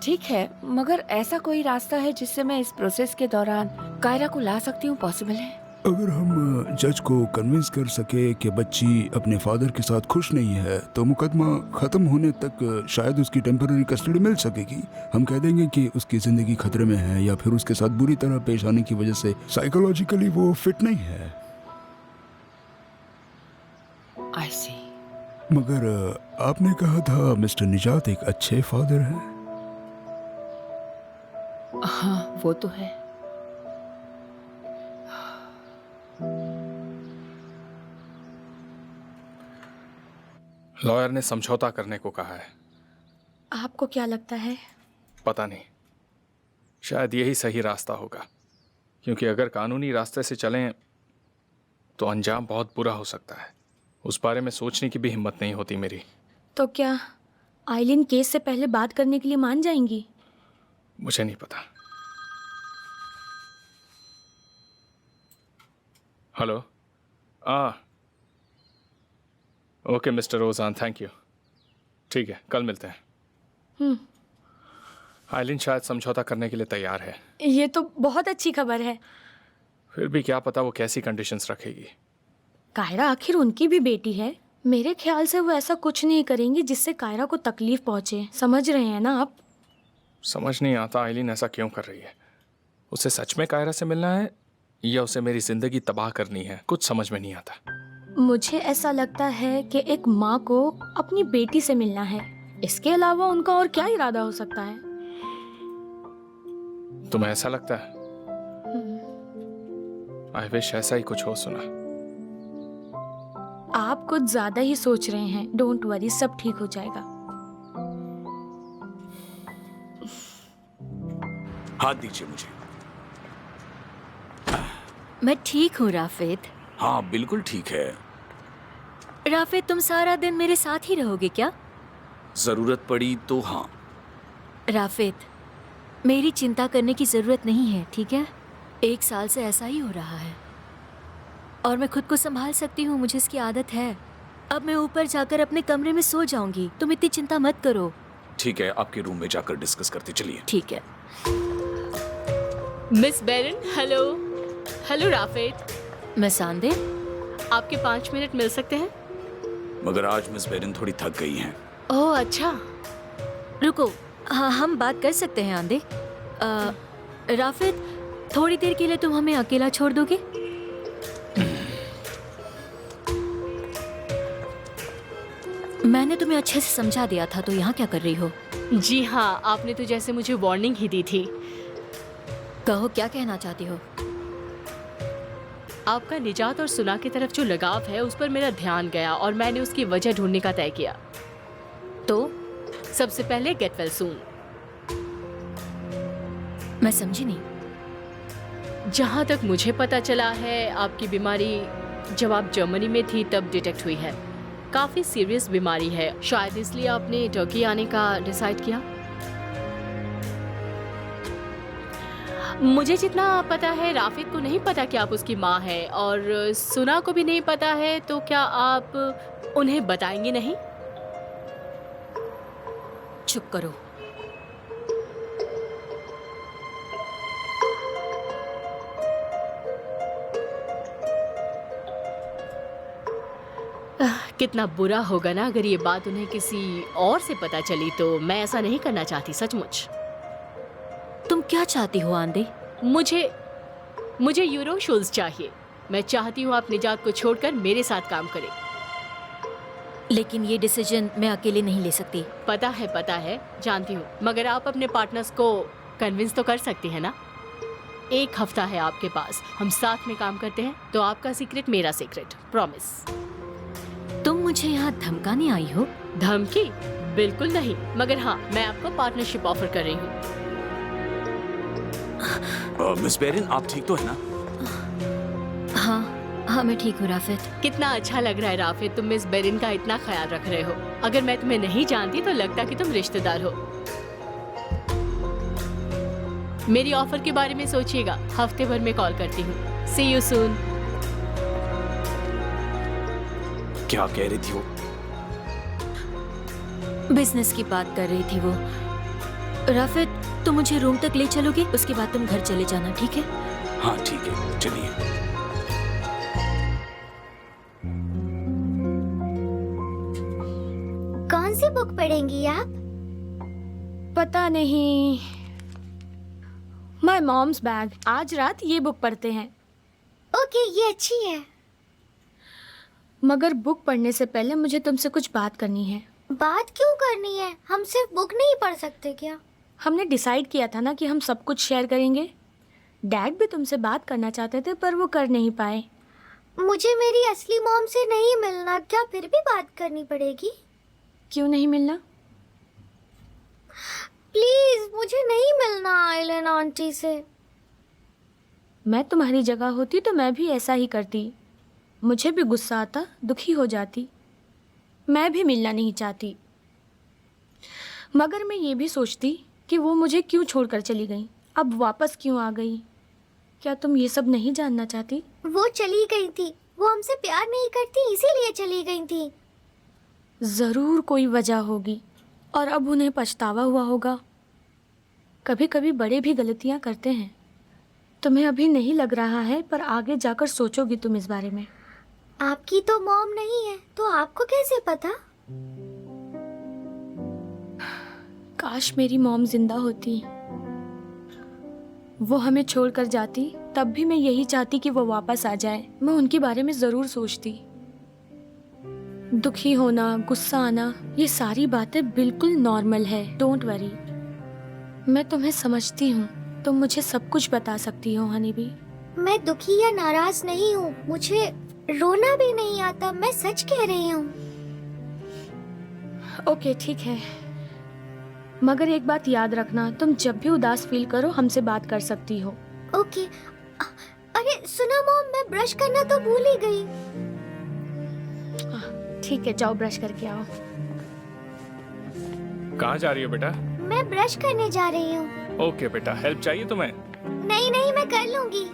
ठीक है, मगर ऐसा कोई रास्ता है जिससे मैं इस प्रोसेस के दौरान कायरा को ला सकती हूँ? पॉसिबल है? अगर हम जज को कन्विंस कर सके कि बच्ची अपने फादर के साथ खुश नहीं है, तो मुकदमा खत्म होने तक शायद उसकी टेम्पररी कस्टडी मिल सकेगी। हम कह देंगे कि उसकी जिंदगी खतरे में है, या फिर उसके साथ बुरी तरह पेश आने की वजह से साइकोलॉजिकली वो फिट नहीं है। आई सी। मगर आपने कहा था मिस्टर निजात एक अच्छे फादर हैं। हाँ, वो तो है। लॉयर ने समझौता करने को कहा है। आपको क्या लगता है? पता नहीं, शायद यही सही रास्ता होगा, क्योंकि अगर कानूनी रास्ते से चलें तो अंजाम बहुत बुरा हो सकता है। उस बारे में सोचने की भी हिम्मत नहीं होती मेरी। तो क्या आइलिन केस से पहले बात करने के लिए मान जाएंगी? मुझे नहीं पता। हेलो। ओके मिस्टर रोजान, थैंक यू। ठीक है, कल मिलते हैं। आइलिन शायद समझौता करने के लिए तैयार है। ये तो बहुत अच्छी खबर है। फिर भी क्या पता वो कैसी कंडीशंस रखेगी। कायरा आखिर उनकी भी बेटी है। मेरे ख्याल से वो ऐसा कुछ नहीं करेंगी जिससे कायरा को तकलीफ पहुंचे। समझ रहे हैं ना आप? समझ नहीं आता आइलिन ऐसा क्यों कर रही है। उसे सच में कायरा से मिलना है या उसे मेरी जिंदगी तबाह करनी है? कुछ समझ में नहीं आता। मुझे ऐसा लगता है कि एक माँ को अपनी बेटी से मिलना है। इसके अलावा उनका और क्या इरादा हो सकता है? तुम्हें ऐसा लगता है? आई विश ऐसा ही कुछ हो सुना। आप कुछ ज्यादा ही सोच रहे हैं। डोंट वरी, सब ठीक हो जाएगा। हाथ दीजिए मुझे। मैं ठीक हूँ राफेद। हाँ बिल्कुल ठीक है। राफेद, तुम सारा दिन मेरे साथ ही रहोगे क्या? जरूरत पड़ी तो हाँ। राफेद, मेरी चिंता करने की जरूरत नहीं है, ठीक है? 1 साल से ऐसा ही हो रहा है और मैं खुद को संभाल सकती हूँ, मुझे इसकी आदत है। अब मैं ऊपर जाकर अपने कमरे में सो जाऊंगी। तुम इतनी चिंता मत करो। ठीक है, आपके रूम में जाकर डिस्कस करते चलिए। ठीक है। Miss Beren, hello. Hello Rafed. मैं सांदे, आपके 5 मिनट मिल सकते हैं? मगर आज मिस बेरन थोड़ी थक गई हैं। ओह अच्छा। रुको। हाँ, हम बात कर सकते हैं आंदे। राफेद, थोड़ी देर के लिए तुम हमें अकेला छोड़ दोगे? मैंने तुम्हें अच्छे से समझा दिया था, तो यहाँ क्या कर रही हो? जी हाँ, आपने तो जैसे मुझे वार्निंग ही दी थी। कहो, क्या कहना चाहती हो? आपका निजात और सुना की तरफ जो लगाव है उस पर मेरा ध्यान गया और मैंने उसकी वजह ढूंढने का तय किया। तो सबसे पहले गेट वेल सून। मैं समझी नहीं। जहाँ तक मुझे पता चला है, आपकी बीमारी जब आप जर्मनी में थी तब डिटेक्ट हुई है। काफी सीरियस बीमारी है, शायद इसलिए आपने टर्की आने का डिसाइड किया। मुझे जितना पता है राफिद को नहीं पता कि आप उसकी माँ है, और सुना को भी नहीं पता है, तो क्या आप उन्हें बताएंगी नहीं? चुप करो। कितना बुरा होगा ना अगर ये बात उन्हें किसी और से पता चली, तो मैं ऐसा नहीं करना चाहती सचमुच। तुम क्या चाहती हो आंदे? मुझे यूरो शूज चाहिए। मैं चाहती हूँ आप निजात को छोड़कर मेरे साथ काम करें। लेकिन ये डिसीजन मैं अकेले नहीं ले सकती। पता है, जानती हूँ, मगर आप अपने पार्टनर्स को कन्विंस तो कर सकती है ना। 1 हफ्ता है आपके पास, हम साथ में काम करते हैं, तो आपका सीक्रेट मेरा सीक्रेट, प्रॉमिस। तुम मुझे यहाँ धमकाने आई हो? धमकी? बिल्कुल नहीं, मगर हाँ, मैं आपको पार्टनरशिप ऑफर कर रही हूँ। मिस बेरिन, आप ठीक तो है ना? हाँ मैं ठीक हूँ राफिद। कितना अच्छा लग रहा है राफिद, तुम मिस बेरिन का इतना ख्याल रख रहे हो। अगर मैं तुम्हें नहीं जानती तो लगता कि तुम रिश्तेदार हो। मेरी ऑफर के बारे में सोचिएगा, हफ्ते भर में कॉल करती हूँ। सी यू सून। क्या कह रही थी वो? बिजनेस की बात कर रही थी वो। राफिद, तुम मुझे रूम तक ले चलोगे, उसके बाद तुम घर चले जाना, ठीक है? हाँ ठीक है, चलिए। कौन सी बुक पढ़ेंगी आप? पता नहीं, माय मॉम्स बैग। आज रात ये बुक पढ़ते हैं। ओके, ये अच्छी है। मगर बुक पढ़ने से पहले मुझे तुमसे कुछ बात करनी है। बात क्यों करनी है? हम सिर्फ बुक नहीं पढ़ सकते क्या? हमने डिसाइड किया था ना कि हम सब कुछ शेयर करेंगे। डैड भी तुमसे बात करना चाहते थे पर वो कर नहीं पाए। मुझे मेरी असली मॉम से नहीं मिलना, क्या फिर भी बात करनी पड़ेगी? क्यों नहीं मिलना? प्लीज, मुझे नहीं मिलना आइलन आंटी से। मैं तुम्हारी जगह होती तो मैं भी ऐसा ही करती। मुझे भी गुस्सा आता, दुखी हो जाती। मैं भी मिलना नहीं चाहती, मगर मैं ये भी सोचती कि वो मुझे क्यों छोड़कर चली गई, अब वापस क्यों आ गई। क्या तुम ये सब नहीं जानना चाहती? वो चली गई थी, वो हमसे प्यार नहीं करती, इसीलिए चली गई थी। ज़रूर कोई वजह होगी और अब उन्हें पछतावा हुआ होगा। कभी कभी बड़े भी गलतियाँ करते हैं। तुम्हें अभी नहीं लग रहा है, पर आगे जाकर सोचोगी तुम इस बारे में। आपकी तो मॉम नहीं है, तो आपको कैसे पता? काश मेरी मॉम जिंदा होती। वो हमें छोड़कर जाती, तब भी मैं यही चाहती कि वो वापस आ जाए। मैं उनके बारे में ज़रूर सोचती। दुखी होना, गुस्सा आना, ये सारी बातें बिल्कुल नॉर्मल है। डोंट वरी, मैं तुम्हें समझती हूँ। तुम मुझे सब कुछ बता सकती हो हनीबी। मैं दुखी या नाराज नहीं हूँ, मुझे रोना भी नहीं आता, मैं सच कह रही हूँ। ओके ठीक है, मगर एक बात याद रखना, तुम जब भी उदास फील करो हमसे बात कर सकती हो। ओके। अरे सुनो मॉम, मैं ब्रश करना तो भूल ही गई। ठीक है, जाओ ब्रश करके आओ। कहाँ जा रही हो बेटा? मैं ब्रश करने जा रही हूँ। ओके बेटा, हेल्प चाहिए तुम्हें? नहीं नहीं, मैं कर लूंगी।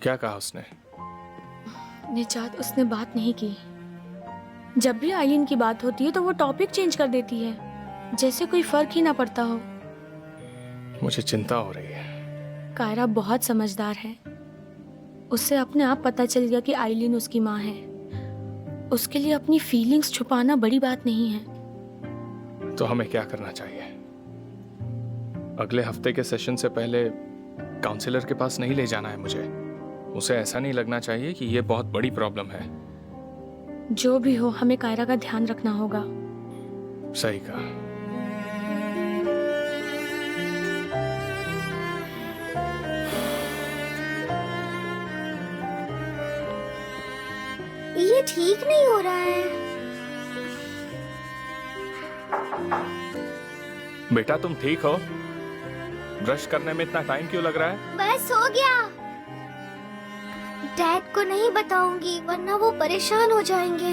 क्या कहा उसने? निजात, उसने बात नहीं की। जब भी आइलिन की बात होती है तो वो टॉपिक चेंज कर देती है, जैसे कोई फर्क ही ना पड़ता हो। मुझे चिंता हो रही है। कायरा बहुत समझदार है। उससे अपने आप पता चल गया कि आइलिन उसकी माँ है। उसके लिए अपनी फीलिंग्स छुपाना बड़ी बात नहीं है। तो हमें क्या करना चाहिए? अगले हफ्ते के सेशन से पहले काउंसलर के पास नहीं ले जाना है मुझे। उसे ऐसा नहीं लगना चाहिए कि ये बहुत बड़ी प्रॉब्लम है। जो भी हो, हमें कायरा का ध्यान रखना होगा। सही कहा। ये ठीक नहीं हो रहा है। बेटा तुम ठीक हो? ब्रश करने में इतना टाइम क्यों लग रहा है? बस हो गया। डैड को नहीं बताऊंगी, वरना वो परेशान हो जाएंगे।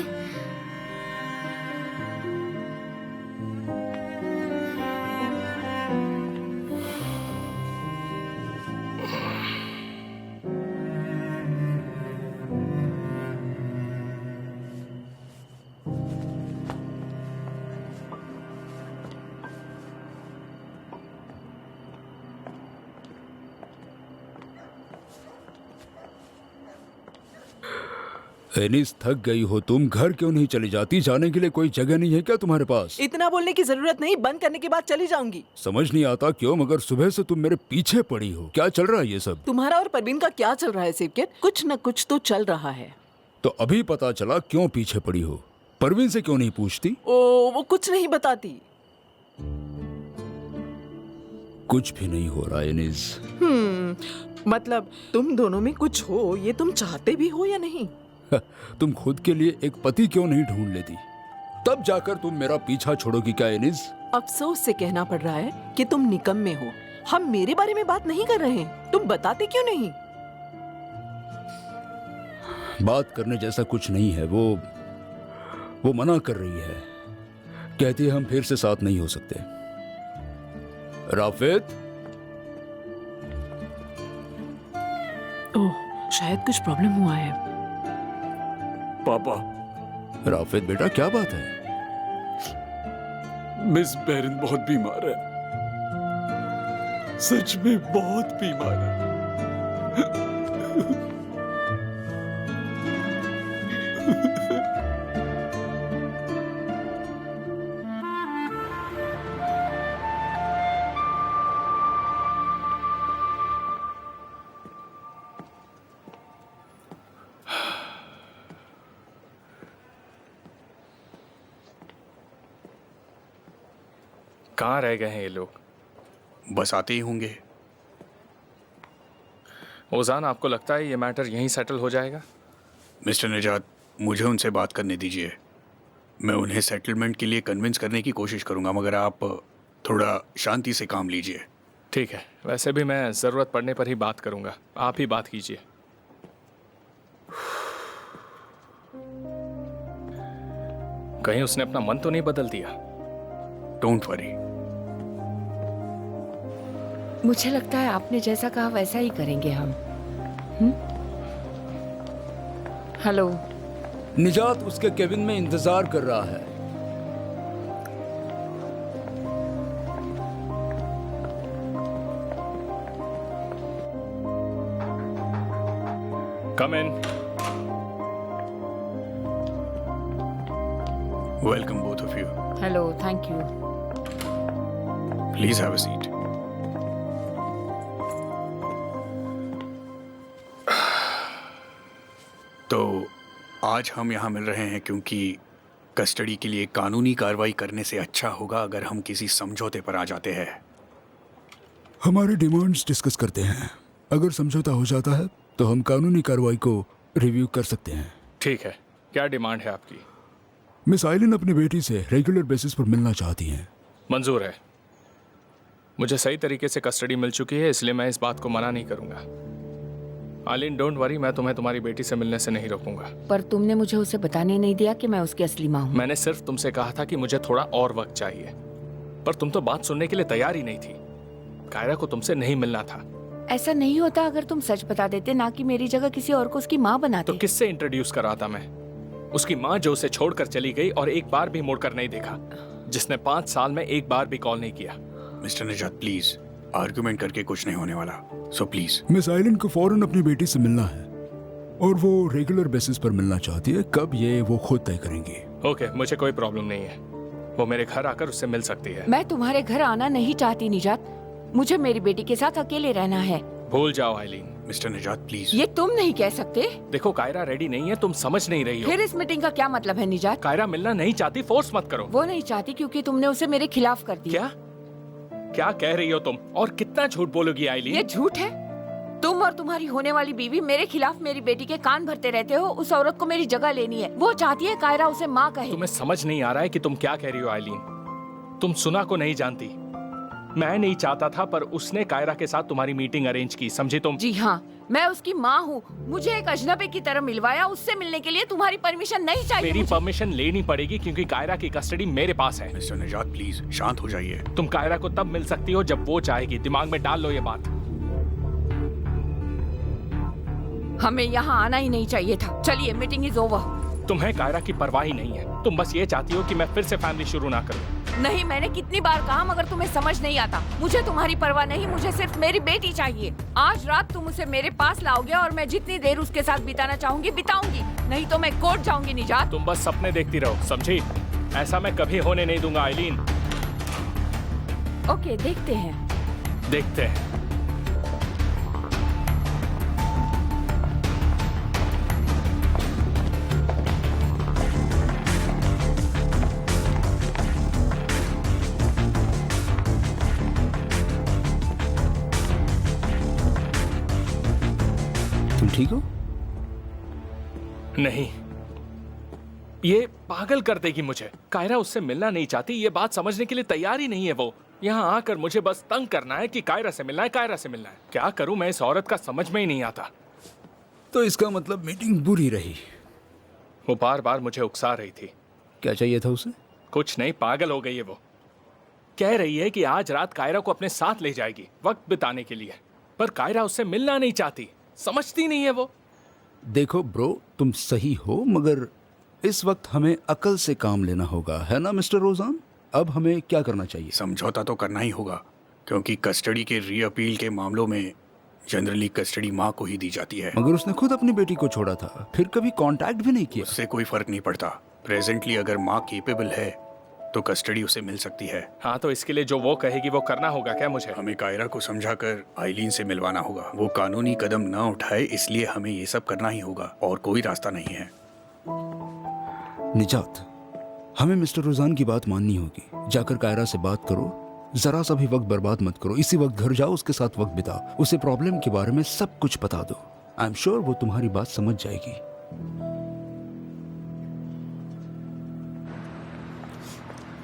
एनिस, थक गई हो तुम, घर क्यों नहीं चली जाती? जाने के लिए कोई जगह नहीं है क्या तुम्हारे पास? इतना बोलने की जरूरत नहीं, बंद करने के बाद चली जाऊंगी। समझ नहीं आता क्यों, मगर सुबह से तुम मेरे पीछे पड़ी हो। क्या चल रहा है ये सब? तुम्हारा और परवीन का क्या चल रहा है सेवकियत? कुछ न कुछ तो चल रहा है। तो अभी पता चला क्यों पीछे पड़ी हो। परवीन से क्यों नहीं पूछती? ओ, वो कुछ नहीं बताती। कुछ भी नहीं हो रहा एनिस। मतलब तुम दोनों में कुछ हो, ये तुम चाहते भी हो या नहीं? तुम खुद के लिए एक पति क्यों नहीं ढूंढ लेती? तब जाकर तुम मेरा पीछा छोड़ोगी क्या एनिस? अफसोस से कहना पड़ रहा है कि तुम निकम्मे हो। हम मेरे बारे में बात नहीं कर रहे हैं, तुम बताते क्यों नहीं? बात करने जैसा कुछ नहीं है। वो मना कर रही है, कहती है हम फिर से साथ नहीं हो सकते। राफेद, ओह, शायद कुछ प्रॉब्लम हुआ है। पापा, राफेद बेटा क्या बात है? मिस बेरिन बहुत बीमार है, सच में बहुत बीमार है। कहाँ रह गए हैं ये लोग? बस आते ही होंगे। ओजान, आपको लगता है ये मैटर यहीं सेटल हो जाएगा? मिस्टर निजात, मुझे उनसे बात करने दीजिए। मैं उन्हें सेटलमेंट के लिए कन्विंस करने की कोशिश करूंगा, मगर आप थोड़ा शांति से काम लीजिए। ठीक है, वैसे भी मैं ज़रूरत पड़ने पर ही बात करूंगा, आप ही बात कीजिए। कहीं उसने अपना मन तो नहीं बदल दिया? Don't worry. मुझे लगता है आपने जैसा कहा वैसा ही करेंगे हम। हेलो। निजात उसके केबिन में इंतजार कर रहा है। Come in. Welcome both of you. Hello, thank you. Please have a seat. तो आज हम यहाँ मिल रहे हैं क्योंकि कस्टडी के लिए कानूनी कार्रवाई करने से अच्छा होगा अगर हम किसी समझौते पर आ जाते हैं। हमारे डिमांड्स डिस्कस करते हैं। अगर समझौता हो जाता है तो हम कानूनी कार्रवाई को रिव्यू कर सकते हैं। ठीक है, क्या डिमांड है आपकी? मिस आइलिन अपनी बेटी से रेगुलर बेसिस पर मिलना चाहती हैं। मंजूर है। मुझे सही तरीके से कस्टडी मिल चुकी है, इसलिए मैं इस बात को मना नहीं करूंगा। आलिन, डोंट वरी, मैं तुम्हें तुम्हारी बेटी से मिलने से नहीं रोकूंगा। पर तुमने मुझे उसे बताने नहीं दिया कि मैं उसकी असली माँ हूँ। मैंने सिर्फ तुमसे कहा था कि मुझे थोड़ा और वक्त चाहिए, पर तुम तो बात सुनने के लिए तैयार ही नहीं थी। कायरा को तुमसे नहीं मिलना था। ऐसा नहीं होता अगर तुम सच बता देते, ना कि मेरी जगह किसी और को उसकी माँ बनाते। तो किससे इंट्रोड्यूस करा था मैं? उसकी माँ जो उसे छोड़कर चली गई और एक बार भी मुड़कर नहीं देखा, जिसने 5 साल में एक बार भी कॉल नहीं किया। मिस्टर निजात, प्लीज, आर्गुमेंट करके कुछ नहीं होने वाला, सो प्लीज। मिस आइलिन को फौरन अपनी बेटी से मिलना है और वो रेगुलर बेसिस पर मिलना चाहती है। कब, ये वो खुद तय करेंगी। ओके, मुझे कोई प्रॉब्लम नहीं है। वो मेरे घर आकर उससे मिल सकती है। मैं तुम्हारे घर आना नहीं चाहती निजात, मुझे मेरी बेटी के साथ अकेले रहना है। भूल जाओ आइलिन। मिस्टर निजात, प्लीज। ये तुम नहीं कह सकते। देखो, कायरा रेडी नहीं है, तुम समझ नहीं रही हो। फिर इस मीटिंग का क्या मतलब है निजात? कायरा मिलना नहीं चाहती, फोर्स मत करो। वो नहीं चाहती क्योंकि तुमने उसे मेरे खिलाफ कर दिया। क्या कह रही हो तुम? और कितना झूठ बोलोगी आइलिन? ये झूठ है। तुम और तुम्हारी होने वाली बीवी मेरे खिलाफ मेरी बेटी के कान भरते रहते हो। उस औरत को मेरी जगह लेनी है। वो चाहती है कायरा उसे माँ कहे। तुम्हें समझ नहीं आ रहा है कि तुम क्या कह रही हो आइलिन? तुम सुना को नहीं जानती। मैं नहीं चाहता था, पर उसने कायरा के साथ तुम्हारी मीटिंग अरेंज की, समझी तुम? जी हाँ, मैं उसकी माँ हूँ। मुझे एक अजनबी की तरह मिलवाया। उससे मिलने के लिए तुम्हारी परमिशन नहीं चाहिए। मेरी परमिशन लेनी पड़ेगी क्योंकि कायरा की कस्टडी मेरे पास है। मिस्टर निजात, प्लीज शांत हो जाइए। तुम कायरा को तब मिल सकती हो जब वो चाहेगी। दिमाग में डाल लो ये बात। हमें यहाँ आना ही नहीं चाहिए था। चलिए, मीटिंग इज ओवर। तुम्हें कायरा की परवाह ही नहीं है। तुम बस ये चाहती हो कि मैं फिर से फैमिली शुरू ना करूं। नहीं, मैंने कितनी बार कहा, मगर तुम्हें समझ नहीं आता। मुझे तुम्हारी परवाह नहीं, मुझे सिर्फ मेरी बेटी चाहिए। आज रात तुम उसे मेरे पास लाओगे और मैं जितनी देर उसके साथ बिताना चाहूंगी बिताऊंगी, नहीं तो मैं कोर्ट जाऊंगी। निजात, तुम बस सपने देखती रहो, समझी? ऐसा मैं कभी होने नहीं दूंगा आइलीन। ओके, देखते हैं। देखते हैं। तुम ठीक हो? नहीं, ये पागल कर देगी मुझे। कायरा उससे मिलना नहीं चाहती, ये बात समझने के लिए तैयार ही नहीं है वो। यहाँ आकर मुझे बस तंग करना है कि कायरा से मिलना है, कायरा से मिलना है। क्या करूं मैं, इस औरत का समझ में ही नहीं आता। तो इसका मतलब मीटिंग बुरी रही। वो बार बार मुझे उकसा रही थी। क्या चाहिए था उसे? कुछ नहीं, पागल हो गई है वो। कह रही है कि आज रात कायरा को अपने साथ ले जाएगी वक्त बिताने के लिए, पर कायरा उससे मिलना नहीं चाहती। समझती नहीं है वो। देखो ब्रो, तुम सही हो, मगर इस वक्त हमें अकल से काम लेना होगा, है ना मिस्टर रोजान? अब हमें क्या करना चाहिए? समझौता तो करना ही होगा, क्योंकि कस्टडी के रीअपील के मामलों में जनरली कस्टडी माँ को ही दी जाती है। मगर उसने खुद अपनी बेटी को छोड़ा था, फिर कभी कांटेक्ट भी नहीं किया। उससे कोई फर्क नहीं पड़ता। प्रेजेंटली अगर माँ केपेबल है तो कस्टडी उसे मिल सकती है। हाँ, तो इसके लिए जो वो कहेगी वो करना होगा क्या मुझे? हमें कायरा को समझाकर आइलीन से मिलवाना होगा। वो कानूनी कदम न उठाए, इसलिए हमें ये सब करना ही होगा और कोई रास्ता नहीं है। निजात, हमें मिस्टर रोजान की बात माननी होगी। जाकर कायरा से बात करो, जरा सा भी वक्त बर्बाद मत करो। इसी वक्त घर जाओ, उसके साथ वक्त बिताओ, उसे प्रॉब्लम के बारे में सब कुछ बता दो। आई एम श्योर वो तुम्हारी बात समझ जाएगी।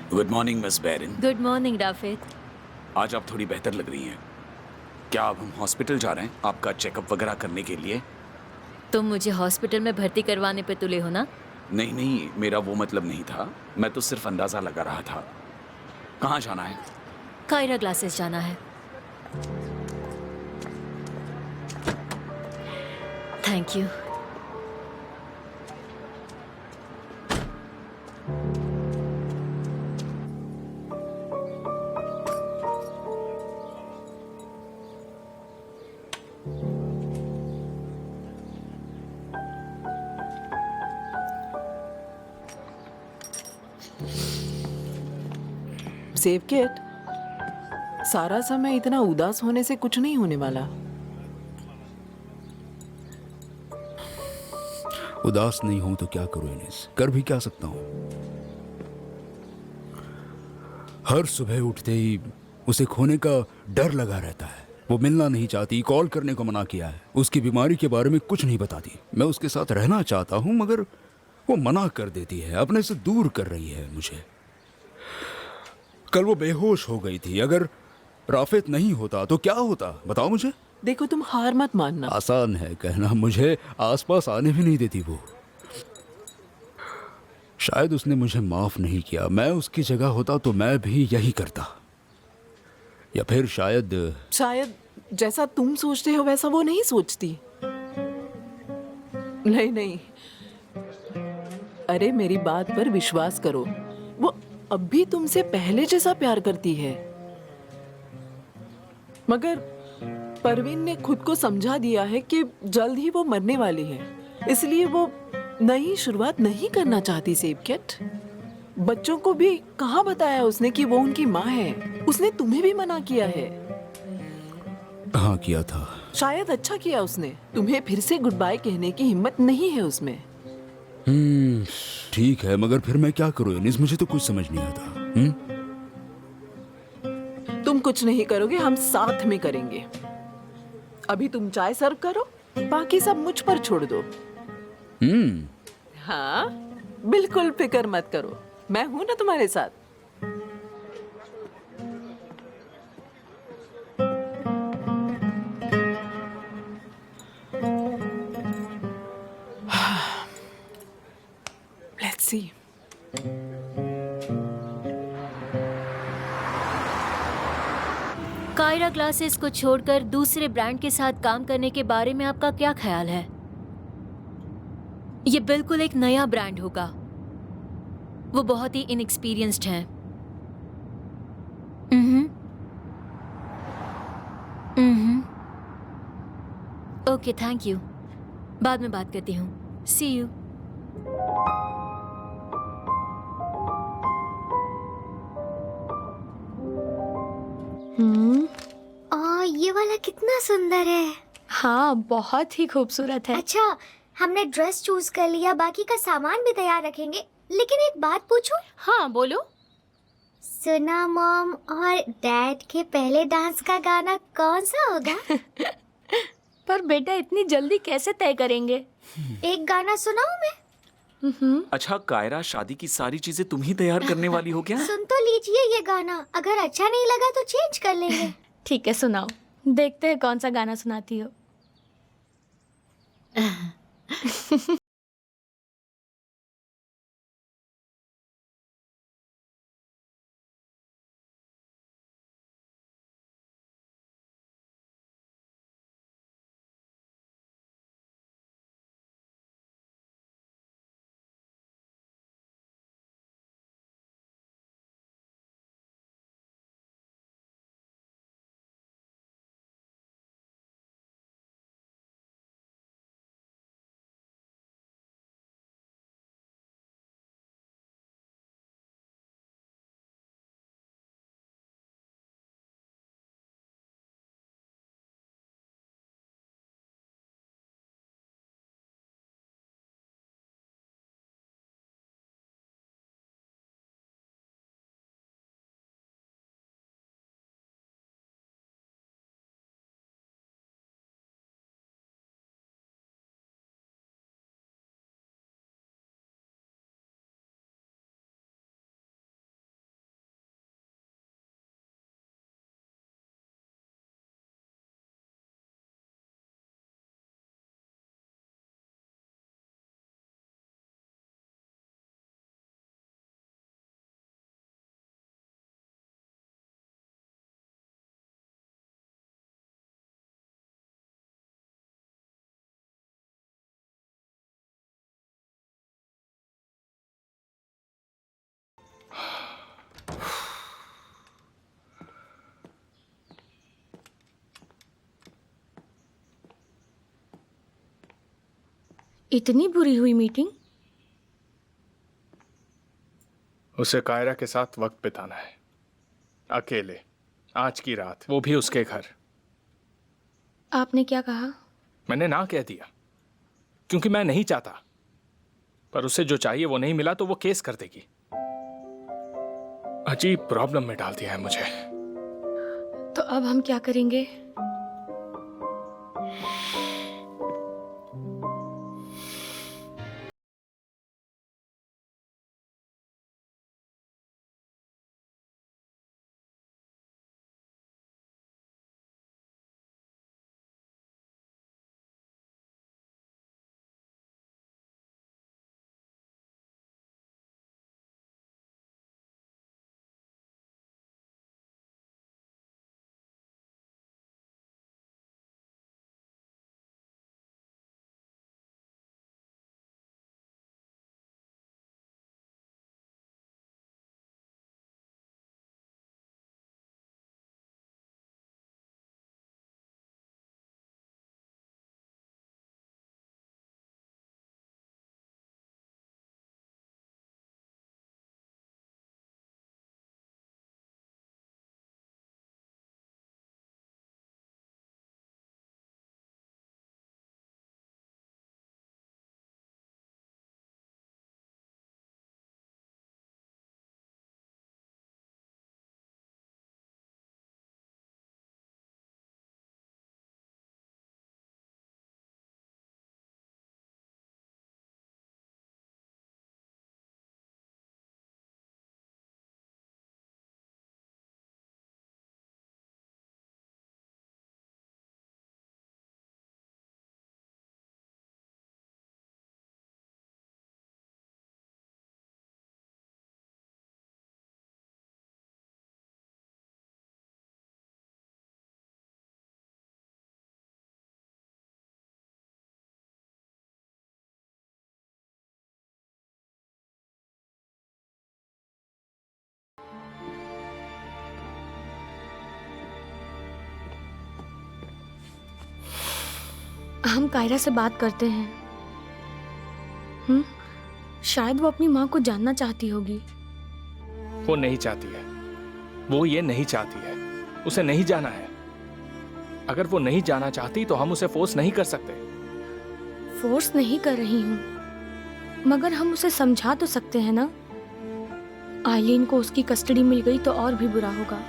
Good morning miss Berin. Good morning Rafed. आज आप थोड़ी बेहतर लग रही हैं। क्या अब हम हॉस्पिटल जा रहे हैं आपका चेकअप वगैरह करने के लिए? तुम मुझे हॉस्पिटल में भर्ती करवाने पे तुले हो ना? नहीं नहीं, मेरा वो मतलब नहीं था। मैं तो सिर्फ अंदाजा लगा रहा था। कहाँ जाना है? कायरा क्लासेस जाना है। Thank you. सेवकेट, सारा समय इतना उदास होने से कुछ नहीं होने वाला। उदास नहीं हूं तो क्या करूं इनेस? कर भी क्या सकता हूं? हर सुबह उठते ही उसे खोने का डर लगा रहता है। वो मिलना नहीं चाहती, कॉल करने को मना किया है, उसकी बीमारी के बारे में कुछ नहीं बताती। मैं उसके साथ रहना चाहता हूं मगर वो मना कर देती है, अपने से दूर कर रही है मुझे। कल वो बेहोश हो गई थी। अगर राफेद नहीं होता तो क्या होता, बताओ मुझे। देखो, तुम हार मत मानना। आसान है कहना, मुझे आसपास आने भी नहीं देती वो। शायद उसने मुझे माफ नहीं किया। मैं उसकी जगह होता तो मैं भी यही करता। या फिर शायद जैसा तुम सोचते हो वैसा वो नहीं सोचती। नहीं नहीं, अरे मेरी बात पर विश्वास करो, वो अब भी तुमसे पहले जैसा प्यार करती है। मगर परवीन ने खुद को समझा दिया है कि जल्द ही वो मरने वाली है, इसलिए वो नई शुरुआत नहीं करना चाहती। सेवकेट, बच्चों को भी कहाँ बताया उसने कि वो उनकी माँ है? उसने तुम्हें भी मना किया है। हाँ किया था। शायद अच्छा किया उसने। तुम्हें फिर से गुड बाय कहने की हिम्मत नहीं है उसमें। ठीक है, मगर फिर मैं क्या करूं इनिस? मुझे तो कुछ समझ नहीं आता। तुम कुछ नहीं करोगे, हम साथ में करेंगे। अभी तुम चाय सर्व करो, बाकी सब मुझ पर छोड़ दो। हाँ, बिल्कुल फिक्र मत करो, मैं हूं ना तुम्हारे साथ। Let's see. कायरा क्लासेस को छोड़कर दूसरे ब्रांड के साथ काम करने के बारे में आपका क्या ख्याल है? ये बिल्कुल एक नया ब्रांड होगा। वो बहुत ही इनएक्सपीरियंस्ड हैं। Okay, thank you. बाद में बात करती हूँ। सी यू। ये वाला कितना सुंदर है। हाँ, बहुत ही खूबसूरत है। अच्छा, हमने ड्रेस चूज कर लिया, बाकी का सामान भी तैयार रखेंगे। लेकिन एक बात पूछूं? हाँ बोलो। सुना मॉम और डैड के पहले डांस का गाना कौन सा होगा? पर बेटा इतनी जल्दी कैसे तय करेंगे? एक गाना सुनाऊं मैं? अच्छा कायरा, शादी की सारी चीजें तुम ही तैयार करने वाली हो क्या? सुन तो लीजिए ये गाना, अगर अच्छा नहीं लगा तो चेंज कर लेंगे। ठीक है, सुनाओ। देखते हैं कौन सा गाना सुनाती हो। इतनी बुरी हुई मीटिंग? उसे कायरा के साथ वक्त बिताना है, अकेले, आज की रात, वो भी उसके घर। आपने क्या कहा? मैंने ना कह दिया क्योंकि मैं नहीं चाहता, पर उसे जो चाहिए वो नहीं मिला तो वो केस कर देगी। अजीब प्रॉब्लम में डाल दिया है मुझे। तो अब हम क्या करेंगे? हम कायरा से बात करते हैं। शायद वो अपनी माँ को जानना चाहती होगी। वो नहीं चाहती है, वो ये नहीं चाहती है, उसे नहीं जाना है। अगर वो नहीं जाना चाहती तो हम उसे फोर्स नहीं कर सकते। फोर्स नहीं कर रही हूँ, मगर हम उसे समझा तो सकते हैं ना। आइलीन को उसकी कस्टडी मिल गई तो और भी बुरा होगा।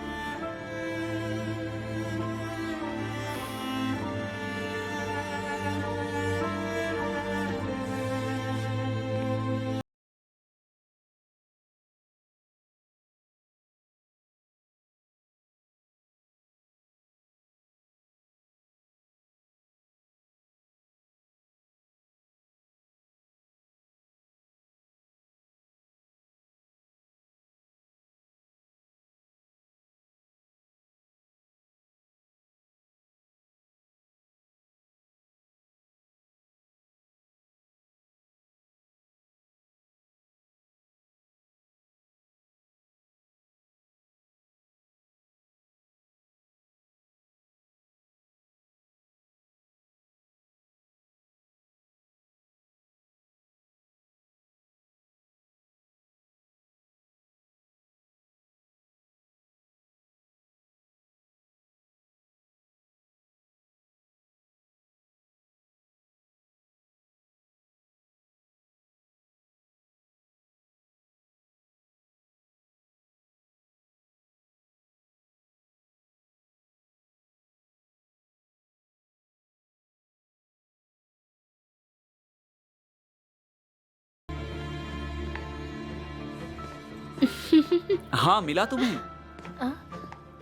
हाँ, मिला तुम्हें?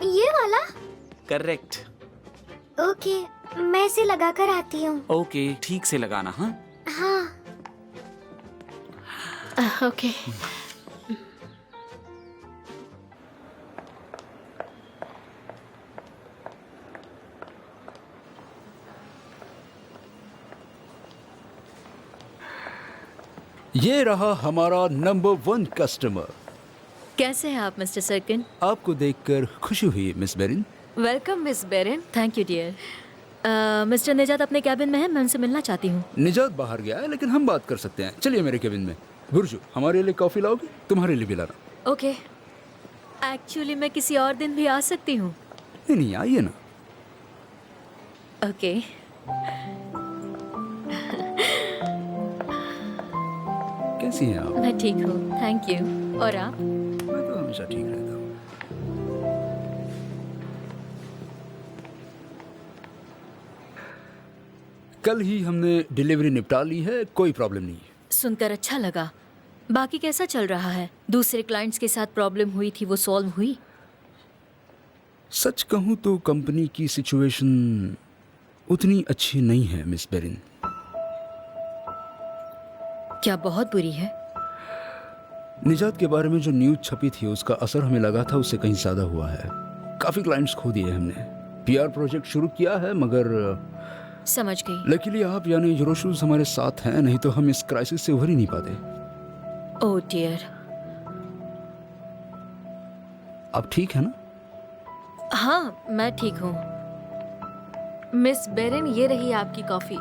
ये वाला? करेक्ट। ओके, मैं इसे लगा कर आती हूँ। ओके, ठीक से लगाना। हाँ हाँ। ओके। ये रहा हमारा नंबर 1 कस्टमर। कैसे हैं आप मिस्टर सर्किन? आपको देखकर खुशी हुई miss Berin. Welcome miss Berin. Thank you dear. Mister Nijat अपने कैबिन में है, मैं उनसे मिलना चाहती हूँ। निजात बाहर गया है, लेकिन हम बात कर सकते हैं। चलिए मेरे केबिन में। गुरजू, हमारे लिए कॉफी लाओगी? तुम्हारे लिए भी लाना। ओके। एक्चुअली मैं किसी और दिन भी आ सकती हूँ। नहीं, आइए ना। ओके। कैसी हैं आप? मैं ठीक हूँ, थैंक यू। और आप? मैं तो हमेशा ठीक रहता हूँ। कल ही हमने डिलीवरी निपटा ली है, कोई प्रॉब्लम नहीं है। सुनकर अच्छा लगा। बाकी कैसा चल रहा है? दूसरे क्लाइंट्स के साथ प्रॉब्लम हुई थी, वो सॉल्व हुई? सच कहूँ तो कंपनी की सिचुएशन उतनी अच्छी नहीं है मिस बेरिन। क्या बहुत बुरी है? निजात के बारे में जो न्यूज छपी थी उसका असर हमें लगा था उससे कहीं ज्यादा हुआ है। काफी क्लाइंट्स खो दिए हमने। पीआर प्रोजेक्ट शुरू किया है, मगर समझ गई। लकीली आप यानी यूरोशूज हमारे साथ हैं, नहीं तो हम इस क्राइसिस से उभर ही नहीं पाते। Oh dear. आप ठीक है ना? हाँ, मैं ठीक हूँ। मिस बेरिन, ये रही आपकी कॉफी।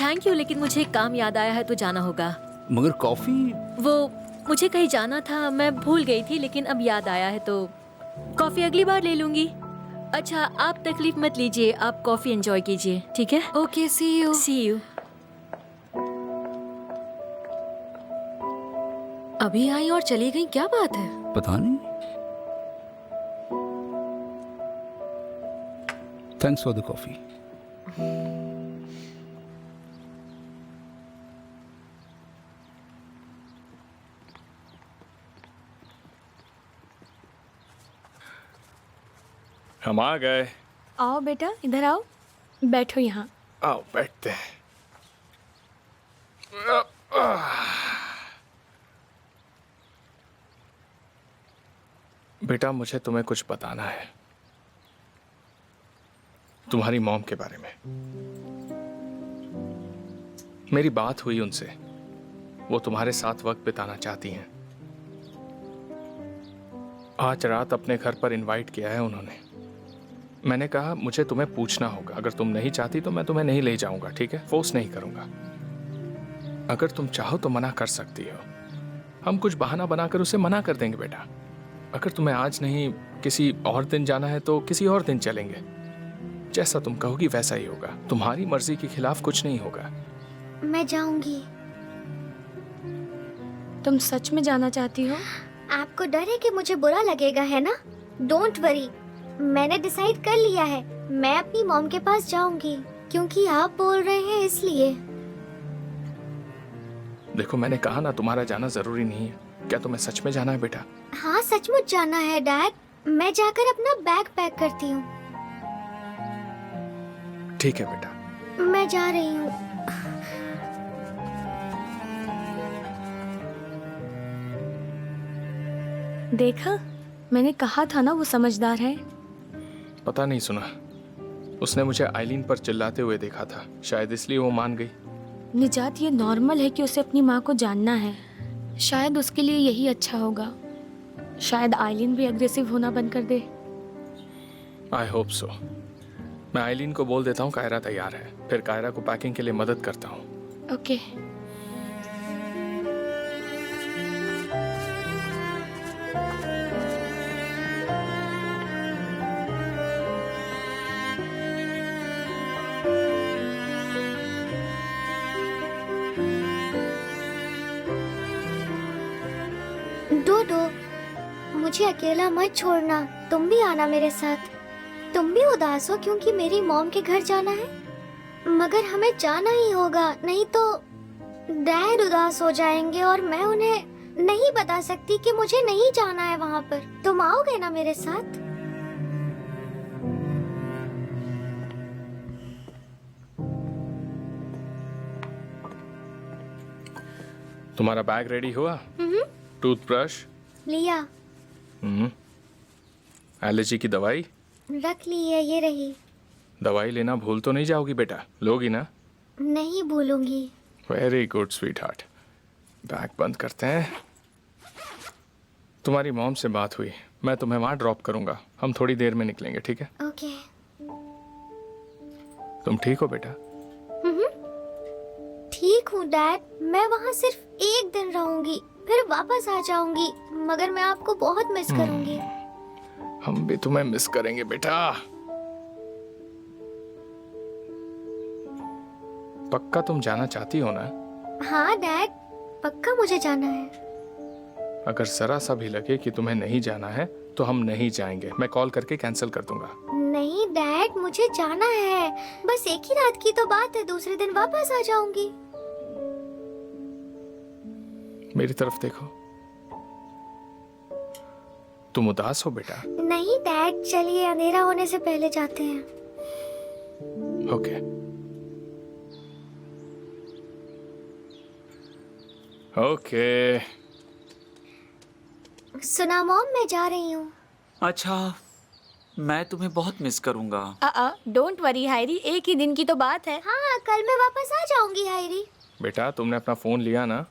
थैंक यू, लेकिन मुझे एक काम याद आया है तो जाना होगा। मगर कॉफी? वो मुझे कहीं जाना था, मैं भूल गई थी, लेकिन अब याद आया है तो कॉफी अगली बार ले लूंगी। अच्छा, आप तकलीफ मत लीजिए, आप कॉफी एंजॉय कीजिए, ठीक है? Okay, see you. See you. अभी आई और चली गई, क्या बात है? पता नहीं। Thanks for the coffee. हम आ गए। आओ बेटा, इधर आओ, बैठो यहाँ। आओ बैठते हैं। बेटा, मुझे तुम्हें कुछ बताना है, तुम्हारी मॉम के बारे में। मेरी बात हुई उनसे, वो तुम्हारे साथ वक्त बिताना चाहती हैं। आज रात अपने घर पर इनवाइट किया है उन्होंने। मैंने कहा मुझे तुम्हें पूछना होगा। अगर तुम नहीं चाहती तो मैं तुम्हें नहीं ले जाऊंगा, ठीक है? फोर्स नहीं करूंगा। अगर तुम चाहो तो मना कर सकती हो। हम कुछ बहाना बनाकर उसे मना कर देंगे बेटा। अगर तुम्हें आज नहीं किसी और दिन जाना है तो किसी और दिन चलेंगे। जैसा तुम कहोगी वैसा ही होगा। तुम्हारी मर्जी के खिलाफ कुछ नहीं होगा। मैं जाऊंगी। तुम सच में जाना चाहती हो? आपको डर है कि मुझे बुरा लगेगा, है ना? डोंट वरी, मैंने डिसाइड कर लिया है। मैं अपनी मॉम के पास जाऊंगी, क्योंकि आप बोल रहे हैं इसलिए। देखो मैंने कहा ना तुम्हारा जाना जरूरी नहीं है। क्या तुम्हें सच में जाना है बेटा? हाँ सचमुच जाना है डैड। मैं जाकर अपना बैग पैक करती हूँ। ठीक है बेटा। मैं जा रही हूँ। देखा, मैंने कहा था ना वो समझदार है। पता नहीं सुना। उसने मुझे आइलीन पर चिल्लाते हुए देखा था, शायद इसलिए वो मान गई। निजात, ये नॉर्मल है कि उसे अपनी माँ को जानना है। शायद उसके लिए यही अच्छा होगा। शायद आइलिन भी अग्रेसिव होना बंद कर दे। I hope so. मैं आइलीन को बोल देता हूँ कायरा तैयार है, फिर कायरा को पैकिंग के लिए मदद करता हूँ। ओके। डोडो, मुझे अकेला मत छोड़ना। तुम भी आना मेरे साथ। तुम भी उदास हो क्योंकि मेरी मॉम के घर जाना है, मगर हमें जाना ही होगा, नहीं तो डैड उदास हो जाएंगे और मैं उन्हें नहीं बता सकती कि मुझे नहीं जाना है वहाँ पर। तुम आओगे ना मेरे साथ? तुम्हारा बैग रेडी हुआ? टूथब्रश लिया। एलर्जी की दवाई रख ली है, ये रही। दवाई लेना भूल तो नहीं जाओगी बेटा? लोगी ना? नहीं भूलूंगी। Very good sweetheart. Bag बंद करते हैं। तुम्हारी मॉम से बात हुई, मैं तुम्हें वहां ड्रॉप करूंगा। हम थोड़ी देर में निकलेंगे, ठीक है? ओके। तुम ठीक हो बेटा? ठीक हूँ डैड। मैं वहाँ सिर्फ एक दिन रहूंगी, फिर वापस आ जाऊंगी, मगर मैं आपको बहुत मिस करूंगी। हम भी तुम्हें मिस करेंगे बेटा। पक्का तुम जाना चाहती हो ना? हाँ डैड, पक्का मुझे जाना है। अगर जरा सा भी लगे कि तुम्हें नहीं जाना है तो हम नहीं जाएंगे। मैं कॉल करके कैंसिल कर दूंगा। नहीं डैड, मुझे जाना है। बस एक ही रात की तो बात है, दूसरे दिन वापस आ जाऊंगी। मेरी तरफ देखो। तुम उदास हो बेटा? नहीं डैड, चलिए अंधेरा होने से पहले जाते हैं। ओके। ओके। सुना मॉम, मैं जा रही हूँ। अच्छा, मैं तुम्हें बहुत मिस करूंगा। डोंट वरी हायरी, एक ही दिन की तो बात है। हाँ, कल मैं वापस आ जाऊंगी हायरी। बेटा तुमने अपना फोन लिया ना?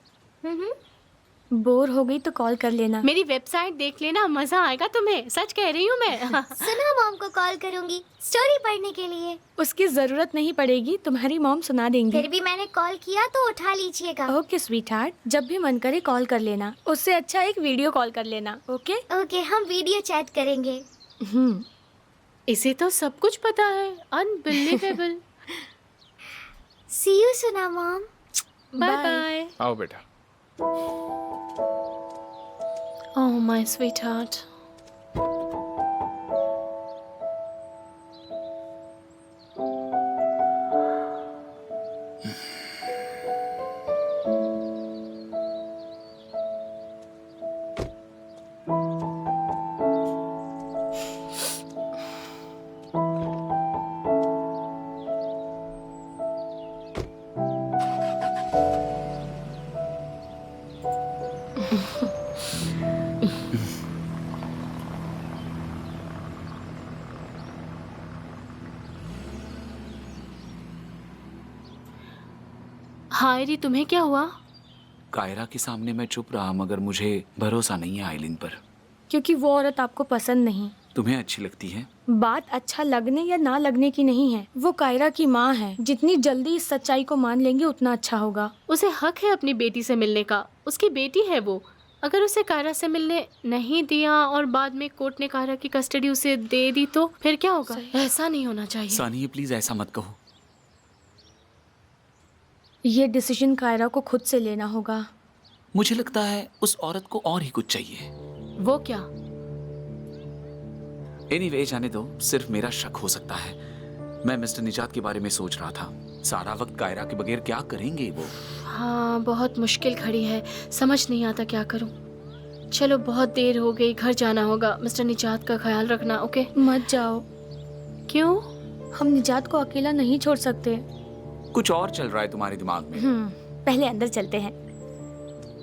बोर हो गई तो कॉल कर लेना। मेरी वेबसाइट देख लेना, मजा आएगा तुम्हें। सच कह रही हूँ मैं। सुना मॉम को कॉल करूंगी स्टोरी पढ़ने के लिए। उसकी जरूरत नहीं पड़ेगी, तुम्हारी मॉम सुना देंगी। फिर भी मैंने कॉल किया तो उठा लीजिएगा। ओके स्वीटहार्ट, जब भी मन करे कॉल कर लेना। उससे अच्छा एक वीडियो कॉल कर लेना। ओके ओके, हम वीडियो चैट करेंगे। इसे तो सब कुछ पता है। अनबिलीवेबल। सी यू सुना मॉम। Bye bye. आओ बेटा। Oh my sweetheart. हायरी, तुम्हें क्या हुआ? कायरा के सामने मैं चुप रहा, मगर मुझे भरोसा नहीं है आइलिन पर। क्योंकि वो औरत आपको पसंद नहीं। तुम्हें अच्छी लगती है? बात अच्छा लगने या ना लगने की नहीं है, वो कायरा की माँ है। जितनी जल्दी इस सच्चाई को मान लेंगे उतना अच्छा होगा। उसे हक है अपनी बेटी से मिलने का, उसकी बेटी है वो। अगर उसे कायरा से मिलने नहीं दिया और बाद में कोर्ट ने कायरा की कस्टडी उसे दे दी तो फिर क्या होगा? ऐसा नहीं होना चाहिए। सानिया प्लीज ऐसा मत कहो। ये डिसीजन कायरा को खुद से लेना होगा। मुझे लगता है उस औरत को और ही कुछ चाहिए। वो क्या? एनीवे जाने दो, सिर्फ मेरा शक हो सकता है। मैं मिस्टर निजात के बारे में सोच रहा था। सारा वक्त कायरा के बगैर क्या करेंगे वो? हाँ, बहुत मुश्किल खड़ी है, समझ नहीं आता क्या करूं। चलो बहुत देर हो गई, घर जाना होगा। मिस्टर निजात का ख्याल रखना, ओके? मत जाओ। क्यों? हम निजात को अकेला नहीं छोड़ सकते। कुछ और चल रहा है तुम्हारे दिमाग में। पहले अंदर चलते हैं।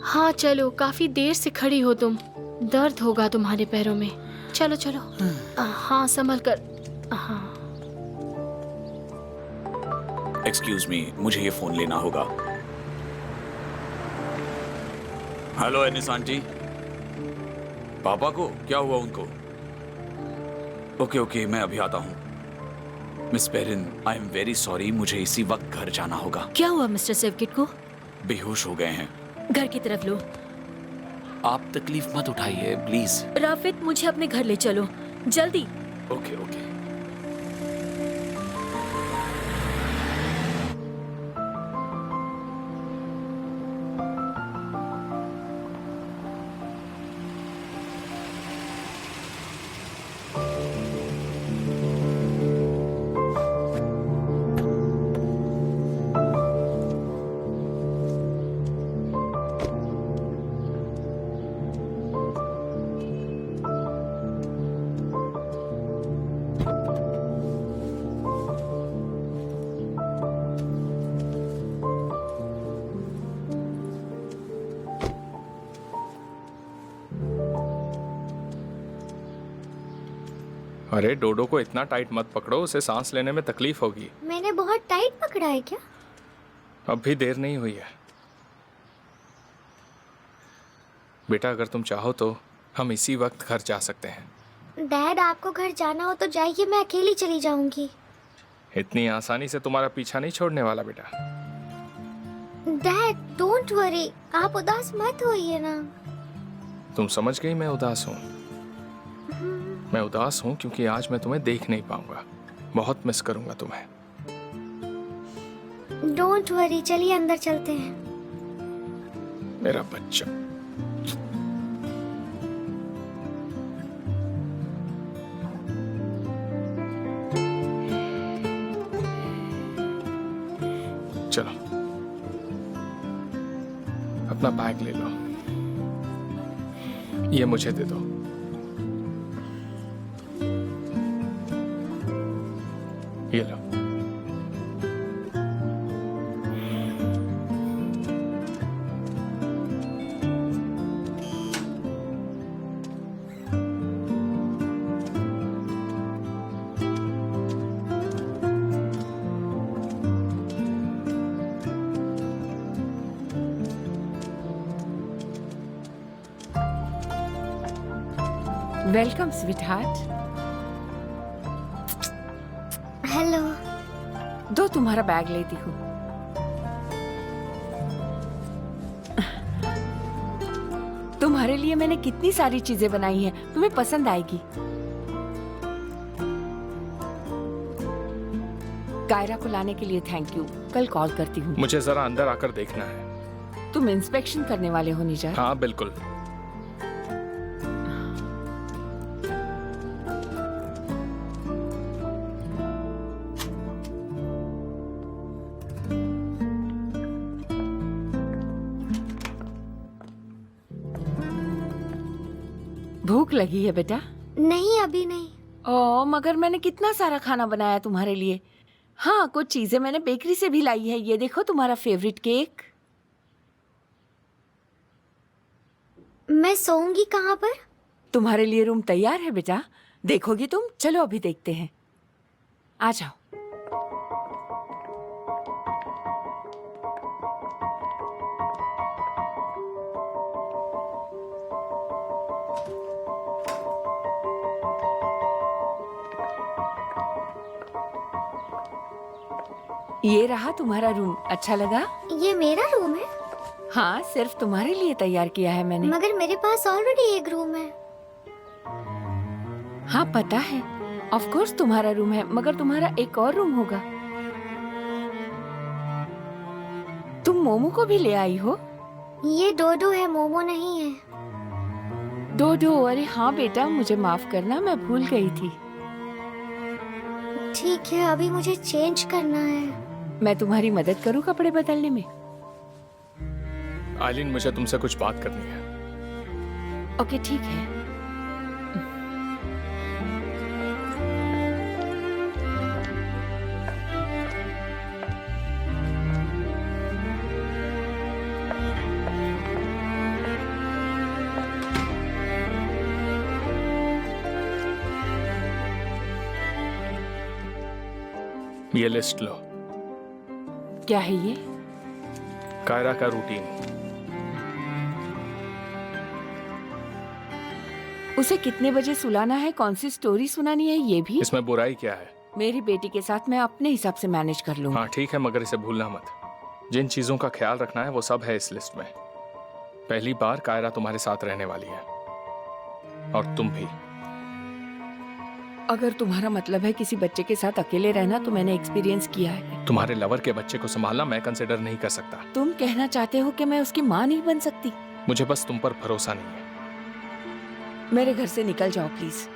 हाँ चलो, काफी देर से खड़ी हो तुम, दर्द होगा तुम्हारे पैरों में। चलो चलो। हाँ संभल कर। हाँ। एक्सक्यूज मी, मुझे ये फोन लेना होगा। Hello Enis aunty. पापा को क्या हुआ उनको? ओके ओके, मैं अभी आता हूँ। Miss Perrin, I am very sorry, मुझे इसी वक्त घर जाना होगा। क्या हुआ मिस्टर सेवकिट को? बेहोश हो गए हैं। घर की तरफ लो। आप तकलीफ मत उठाइए प्लीज। राफिद, मुझे अपने घर ले चलो जल्दी। Okay okay. अरे डोडो को इतना टाइट मत पकड़ो, उसे सांस लेने में तकलीफ होगी। मैंने बहुत टाइट पकड़ा है क्या? अब भी देर नहीं हुई है बेटा, अगर तुम चाहो तो हम इसी वक्त घर जा सकते हैं। डैड, आपको घर जाना हो तो जाइए, मैं अकेली चली जाऊंगी। इतनी आसानी से तुम्हारा पीछा नहीं छोड़ने वाला बेटा। डैड डोंट वरी, आप उदास मत होइए ना। तुम समझ गई मैं उदास हूँ। मैं उदास हूँ क्योंकि आज मैं तुम्हें देख नहीं पाऊंगा। बहुत मिस करूंगा तुम्हें। डोंट वरी, चलिए अंदर चलते हैं। मेरा बच्चा। चलो अपना बैग ले लो, ये मुझे दे दो। ये लो। Welcome sweetheart. हेलो। दो तुम्हारा बैग लेती हूँ। तुम्हारे लिए मैंने कितनी सारी चीजें बनाई हैं, तुम्हें पसंद आएगी। कायरा को लाने के लिए थैंक यू, कल कॉल करती हूँ। मुझे जरा अंदर आकर देखना है। तुम इंस्पेक्शन करने वाले हो निजात? हाँ बिल्कुल। भूख लगी है बेटा? नहीं अभी नहीं। ओ, मगर मैंने कितना सारा खाना बनाया तुम्हारे लिए। हाँ, कुछ चीजें मैंने बेकरी से भी लाई है। ये देखो तुम्हारा फेवरेट केक। मैं सोऊंगी कहाँ पर? तुम्हारे लिए रूम तैयार है बेटा, देखोगी तुम? चलो अभी देखते हैं, आ जाओ। ये रहा तुम्हारा रूम, अच्छा लगा? ये मेरा रूम है? हाँ, सिर्फ तुम्हारे लिए तैयार किया है मैंने। मगर मेरे पास ऑलरेडी एक रूम है। हाँ पता है, ऑफ कोर्स तुम्हारा रूम है, मगर तुम्हारा एक और रूम होगा। तुम मोमो को भी ले आई हो? ये डोडो है, मोमो नहीं है। डोडो, अरे हाँ बेटा, मुझे माफ करना, मैं भूल गई थी। ठीक है, अभी मुझे चेंज करना है। मैं तुम्हारी मदद करूँ कपड़े बदलने में? आइलिन, मुझे तुमसे कुछ बात करनी है। ओके ठीक है। ये लिस्ट लो। क्या है ये? कायरा का रूटीन। उसे कितने बजे सुलाना है, कौन सी स्टोरी सुनानी है, ये भी? इसमें बुराई क्या है? मेरी बेटी के साथ मैं अपने हिसाब से मैनेज कर लूंगी। हाँ ठीक है, मगर इसे भूलना मत। जिन चीजों का ख्याल रखना है वो सब है इस लिस्ट में। पहली बार कायरा तुम्हारे साथ रहने वाली है, और तुम भी। अगर तुम्हारा मतलब है किसी बच्चे के साथ अकेले रहना, तो मैंने एक्सपीरियंस किया है। तुम्हारे लवर के बच्चे को संभालना मैं कंसिडर नहीं कर सकता। तुम कहना चाहते हो कि मैं उसकी माँ नहीं बन सकती? मुझे बस तुम पर भरोसा नहीं है। मेरे घर से निकल जाओ प्लीज।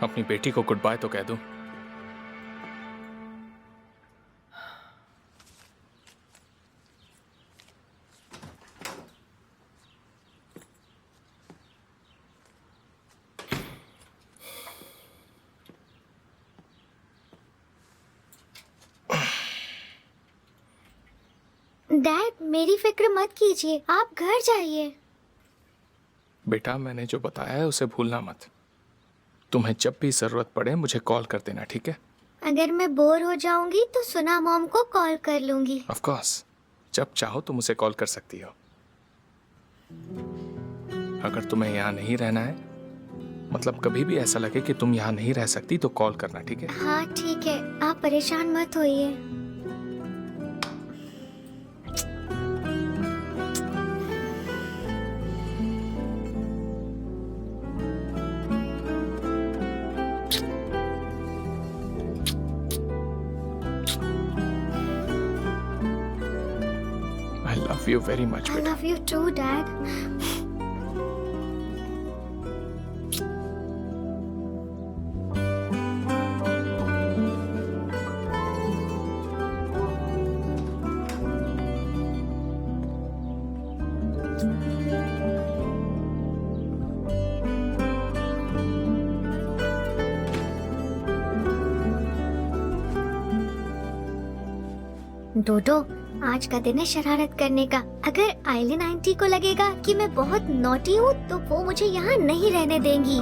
अपनी बेटी को गुड बाय तो कह दूं। डैड, मेरी फिक्र मत कीजिए, आप घर जाइए। बेटा, मैंने जो बताया है उसे भूलना मत। तुम्हें जब भी जरूरत पड़े मुझे कॉल कर देना, ठीक है? अगर मैं बोर हो जाऊंगी तो सुना मॉम को कॉल कर लूंगी। ऑफ कोर्स, जब चाहो तुम उसे कॉल कर सकती हो। अगर तुम्हें यहाँ नहीं रहना है, मतलब कभी भी ऐसा लगे कि तुम यहाँ नहीं रह सकती, तो कॉल करना, ठीक है? हाँ ठीक है, आप परेशान मत होइए। I love you very much, I बेटा। love you too, Dad. डोडो, आज का दिन है शरारत करने का। अगर आइलिन आंटी को लगेगा कि मैं बहुत नॉटी हूँ तो वो मुझे यहाँ नहीं रहने देंगी।